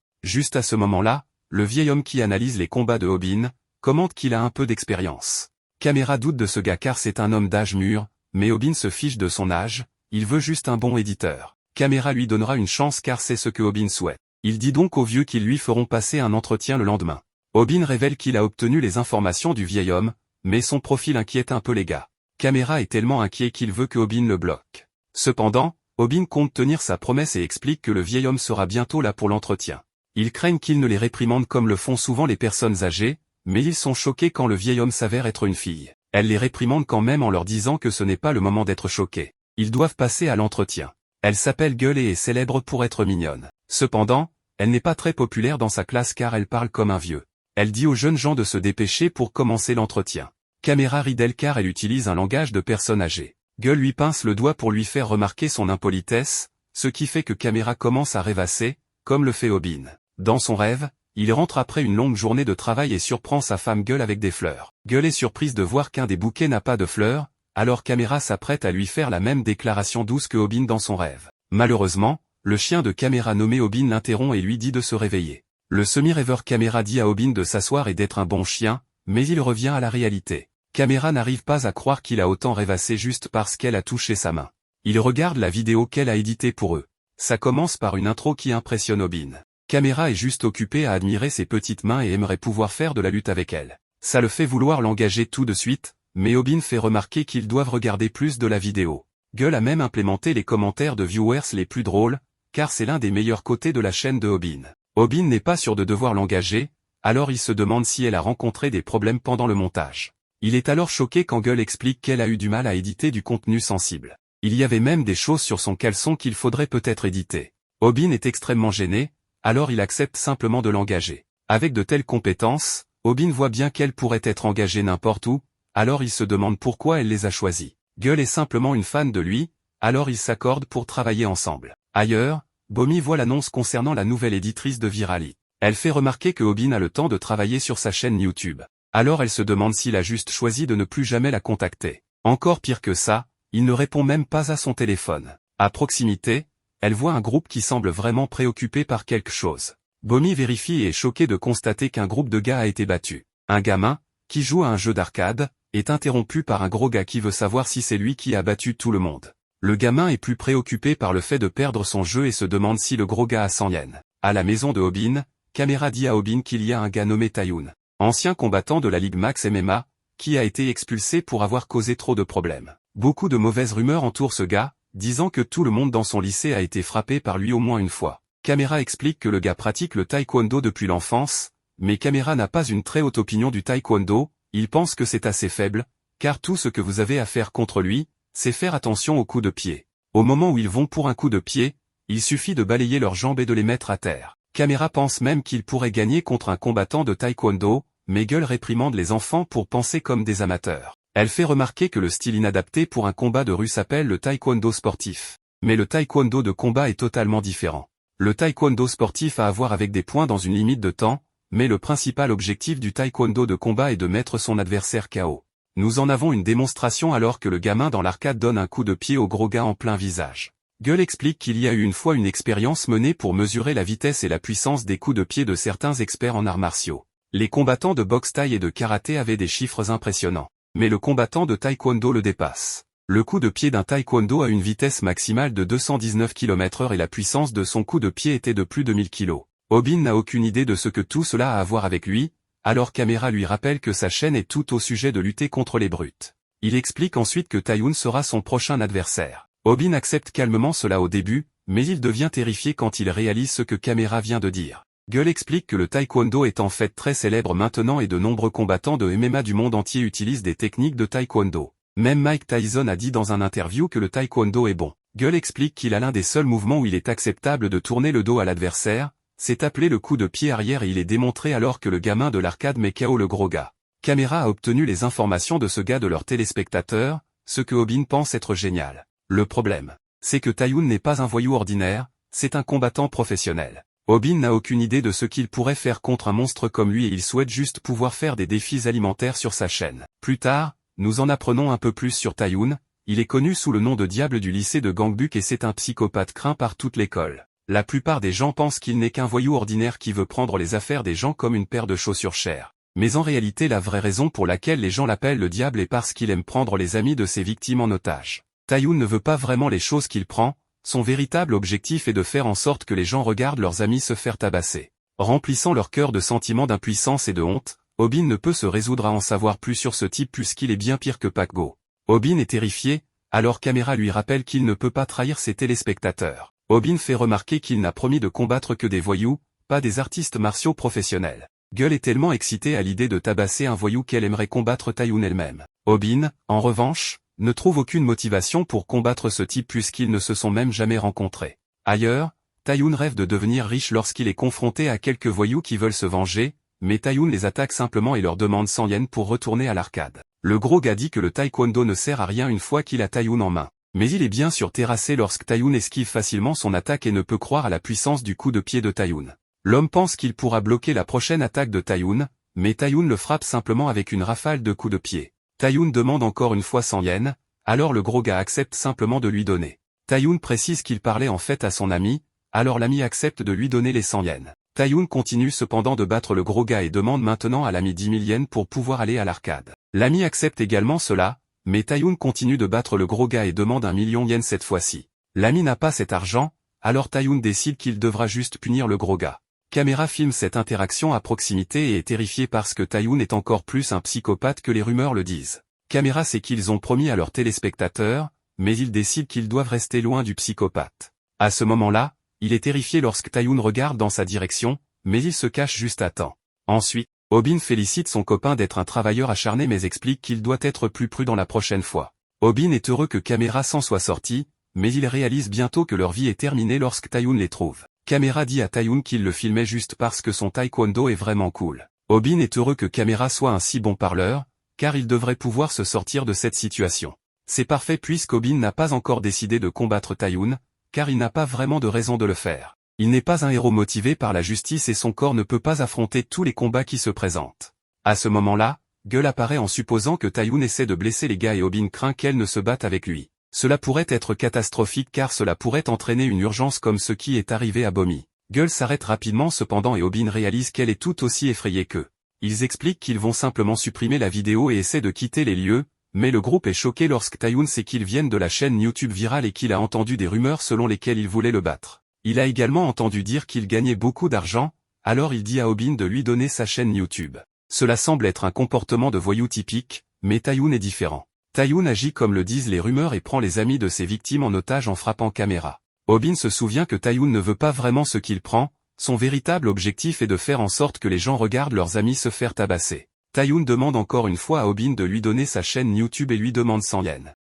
Juste à ce moment-là, le vieil homme qui analyse les combats de Obin, commente qu'il a un peu d'expérience. Camera doute de ce gars car c'est un homme d'âge mûr, mais Obin se fiche de son âge, il veut juste un bon éditeur. Camera lui donnera une chance car c'est ce que Obin souhaite. Il dit donc aux vieux qu'ils lui feront passer un entretien le lendemain. Obin révèle qu'il a obtenu les informations du vieil homme, mais son profil inquiète un peu les gars. Camera est tellement inquiet qu'il veut que Obin le bloque. Cependant, Obin compte tenir sa promesse et explique que le vieil homme sera bientôt là pour l'entretien. Ils craignent qu'il ne les réprimande comme le font souvent les personnes âgées, mais ils sont choqués quand le vieil homme s'avère être une fille. Elle les réprimande quand même en leur disant que ce n'est pas le moment d'être choqués. Ils doivent passer à l'entretien. Elle s'appelle Gueule et est célèbre pour être mignonne. Cependant, elle n'est pas très populaire dans sa classe car elle parle comme un vieux. Elle dit aux jeunes gens de se dépêcher pour commencer l'entretien. Camera rit d'elle car elle utilise un langage de personne âgée. Gueule lui pince le doigt pour lui faire remarquer son impolitesse, ce qui fait que Camera commence à rêvasser, comme le fait Obin. Dans son rêve, il rentre après une longue journée de travail et surprend sa femme Gueule avec des fleurs. Gueule est surprise de voir qu'un des bouquets n'a pas de fleurs, alors Camera s'apprête à lui faire la même déclaration douce que Obin dans son rêve. Malheureusement, le chien de Camera nommé Obin l'interrompt et lui dit de se réveiller. Le semi-rêveur Camera dit à Obin de s'asseoir et d'être un bon chien, mais il revient à la réalité. Camera n'arrive pas à croire qu'il a autant rêvassé juste parce qu'elle a touché sa main. Il regarde la vidéo qu'elle a éditée pour eux. Ça commence par une intro qui impressionne Obin. Camera est juste occupé à admirer ses petites mains et aimerait pouvoir faire de la lutte avec elle. Ça le fait vouloir l'engager tout de suite, mais Obin fait remarquer qu'ils doivent regarder plus de la vidéo. Gueule a même implémenté les commentaires de viewers les plus drôles, car c'est l'un des meilleurs côtés de la chaîne de Obin. Obin n'est pas sûr de devoir l'engager, alors il se demande si elle a rencontré des problèmes pendant le montage. Il est alors choqué quand Gueule explique qu'elle a eu du mal à éditer du contenu sensible. Il y avait même des choses sur son caleçon qu'il faudrait peut-être éditer. Aubin est extrêmement gêné, alors il accepte simplement de l'engager. Avec de telles compétences, Aubin voit bien qu'elle pourrait être engagée n'importe où, alors il se demande pourquoi elle les a choisis. Gueule est simplement une fan de lui, alors ils s'accordent pour travailler ensemble. Ailleurs, Bomi voit l'annonce concernant la nouvelle éditrice de Virali. Elle fait remarquer que Aubin a le temps de travailler sur sa chaîne YouTube. Alors elle se demande s'il a juste choisi de ne plus jamais la contacter. Encore pire que ça, il ne répond même pas à son téléphone. À proximité, elle voit un groupe qui semble vraiment préoccupé par quelque chose. Bomi vérifie et est choqué de constater qu'un groupe de gars a été battu. Un gamin, qui joue à un jeu d'arcade, est interrompu par un gros gars qui veut savoir si c'est lui qui a battu tout le monde. Le gamin est plus préoccupé par le fait de perdre son jeu et se demande si le gros gars a 100 yens. À la maison de Aubin, Caméra dit à Aubin qu'il y a un gars nommé Tayoun, ancien combattant de la Ligue Max MMA, qui a été expulsé pour avoir causé trop de problèmes. Beaucoup de mauvaises rumeurs entourent ce gars, disant que tout le monde dans son lycée a été frappé par lui au moins une fois. Caméra explique que le gars pratique le taekwondo depuis l'enfance, mais Caméra n'a pas une très haute opinion du taekwondo, il pense que c'est assez faible, car tout ce que vous avez à faire contre lui, c'est faire attention aux coups de pied. Au moment où ils vont pour un coup de pied, il suffit de balayer leurs jambes et de les mettre à terre. Caméra pense même qu'il pourrait gagner contre un combattant de taekwondo, mais Gueule réprimande les enfants pour penser comme des amateurs. Elle fait remarquer que le style inadapté pour un combat de rue s'appelle le taekwondo sportif. Mais le taekwondo de combat est totalement différent. Le taekwondo sportif a à voir avec des points dans une limite de temps, mais le principal objectif du taekwondo de combat est de mettre son adversaire KO. Nous en avons une démonstration alors que le gamin dans l'arcade donne un coup de pied au gros gars en plein visage. Gueule explique qu'il y a eu une fois une expérience menée pour mesurer la vitesse et la puissance des coups de pied de certains experts en arts martiaux. Les combattants de boxe thaï et de karaté avaient des chiffres impressionnants. Mais le combattant de taekwondo le dépasse. Le coup de pied d'un taekwondo a une vitesse maximale de 219 km/h et la puissance de son coup de pied était de plus de 1000 kg. Aubin n'a aucune idée de ce que tout cela a à voir avec lui, alors Caméra lui rappelle que sa chaîne est tout au sujet de lutter contre les brutes. Il explique ensuite que Tayoun sera son prochain adversaire. Aubin accepte calmement cela au début, mais il devient terrifié quand il réalise ce que Caméra vient de dire. Gueule explique que le taekwondo est en fait très célèbre maintenant et de nombreux combattants de MMA du monde entier utilisent des techniques de taekwondo. Même Mike Tyson a dit dans un interview que le taekwondo est bon. Gueule explique qu'il a l'un des seuls mouvements où il est acceptable de tourner le dos à l'adversaire, c'est appelé le coup de pied arrière et il est démontré alors que le gamin de l'arcade met KO le gros gars. Caméra a obtenu les informations de ce gars de leurs téléspectateurs, ce que Aubin pense être génial. Le problème, c'est que Tayoun n'est pas un voyou ordinaire, c'est un combattant professionnel. Aubin n'a aucune idée de ce qu'il pourrait faire contre un monstre comme lui et il souhaite juste pouvoir faire des défis alimentaires sur sa chaîne. Plus tard, nous en apprenons un peu plus sur Tayoun, il est connu sous le nom de Diable du lycée de Gangbuk et c'est un psychopathe craint par toute l'école. La plupart des gens pensent qu'il n'est qu'un voyou ordinaire qui veut prendre les affaires des gens comme une paire de chaussures chères. Mais en réalité la vraie raison pour laquelle les gens l'appellent le diable est parce qu'il aime prendre les amis de ses victimes en otage. Tayoun ne veut pas vraiment les choses qu'il prend, son véritable objectif est de faire en sorte que les gens regardent leurs amis se faire tabasser. Remplissant leur cœur de sentiments d'impuissance et de honte, Aubin ne peut se résoudre à en savoir plus sur ce type puisqu'il est bien pire que Pac-Go. Aubin est terrifié, alors Caméra lui rappelle qu'il ne peut pas trahir ses téléspectateurs. Aubin fait remarquer qu'il n'a promis de combattre que des voyous, pas des artistes martiaux professionnels. Gueule est tellement excitée à l'idée de tabasser un voyou qu'elle aimerait combattre Tayoun elle-même. Aubin, en revanche, ne trouve aucune motivation pour combattre ce type puisqu'ils ne se sont même jamais rencontrés. Ailleurs, Tayoun rêve de devenir riche lorsqu'il est confronté à quelques voyous qui veulent se venger, mais Tayoun les attaque simplement et leur demande 100 yens pour retourner à l'arcade. Le gros gars dit que le taekwondo ne sert à rien une fois qu'il a Tayoun en main. Mais il est bien sûr terrassé lorsque Tayoun esquive facilement son attaque et ne peut croire à la puissance du coup de pied de Tayoun. L'homme pense qu'il pourra bloquer la prochaine attaque de Tayoun, mais Tayoun le frappe simplement avec une rafale de coups de pied. Tayoun demande encore une fois 100 yens, alors le gros gars accepte simplement de lui donner. Tayoun précise qu'il parlait en fait à son ami, alors l'ami accepte de lui donner les 100 yens. Tayoun continue cependant de battre le gros gars et demande maintenant à l'ami 10 000 yens pour pouvoir aller à l'arcade. L'ami accepte également cela, mais Tayoun continue de battre le gros gars et demande 1 million yens cette fois-ci. L'ami n'a pas cet argent, alors Tayoun décide qu'il devra juste punir le gros gars. Caméra filme cette interaction à proximité et est terrifié parce que Tayoun est encore plus un psychopathe que les rumeurs le disent. Caméra sait qu'ils ont promis à leurs téléspectateurs, mais ils décident qu'ils doivent rester loin du psychopathe. À ce moment-là, il est terrifié lorsque Tayoun regarde dans sa direction, mais il se cache juste à temps. Ensuite, Obin félicite son copain d'être un travailleur acharné mais explique qu'il doit être plus prudent la prochaine fois. Obin est heureux que Caméra s'en soit sorti, mais il réalise bientôt que leur vie est terminée lorsque Taeyoon les trouve. Caméra dit à Taeyoon qu'il le filmait juste parce que son taekwondo est vraiment cool. Obin est heureux que Caméra soit un si bon parleur, car il devrait pouvoir se sortir de cette situation. C'est parfait puisqu'Obin n'a pas encore décidé de combattre Taeyoon, car il n'a pas vraiment de raison de le faire. Il n'est pas un héros motivé par la justice et son corps ne peut pas affronter tous les combats qui se présentent. À ce moment-là, Gueule apparaît en supposant que Taeyoon essaie de blesser les gars et Obin craint qu'elle ne se batte avec lui. Cela pourrait être catastrophique car cela pourrait entraîner une urgence comme ce qui est arrivé à Bomi. Gueule s'arrête rapidement cependant et Obin réalise qu'elle est tout aussi effrayée qu'eux. Ils expliquent qu'ils vont simplement supprimer la vidéo et essaient de quitter les lieux, mais le groupe est choqué lorsque Taeyoon sait qu'ils viennent de la chaîne YouTube virale et qu'il a entendu des rumeurs selon lesquelles il voulait le battre. Il a également entendu dire qu'il gagnait beaucoup d'argent, alors il dit à Obin de lui donner sa chaîne YouTube. Cela semble être un comportement de voyou typique, mais Taeyoon est différent. Taeyoon agit comme le disent les rumeurs et prend les amis de ses victimes en otage en frappant Caméra. Obin se souvient que Taeyoon ne veut pas vraiment ce qu'il prend, son véritable objectif est de faire en sorte que les gens regardent leurs amis se faire tabasser. Taeyoon demande encore une fois à Obin de lui donner sa chaîne YouTube et lui demande 100 yens.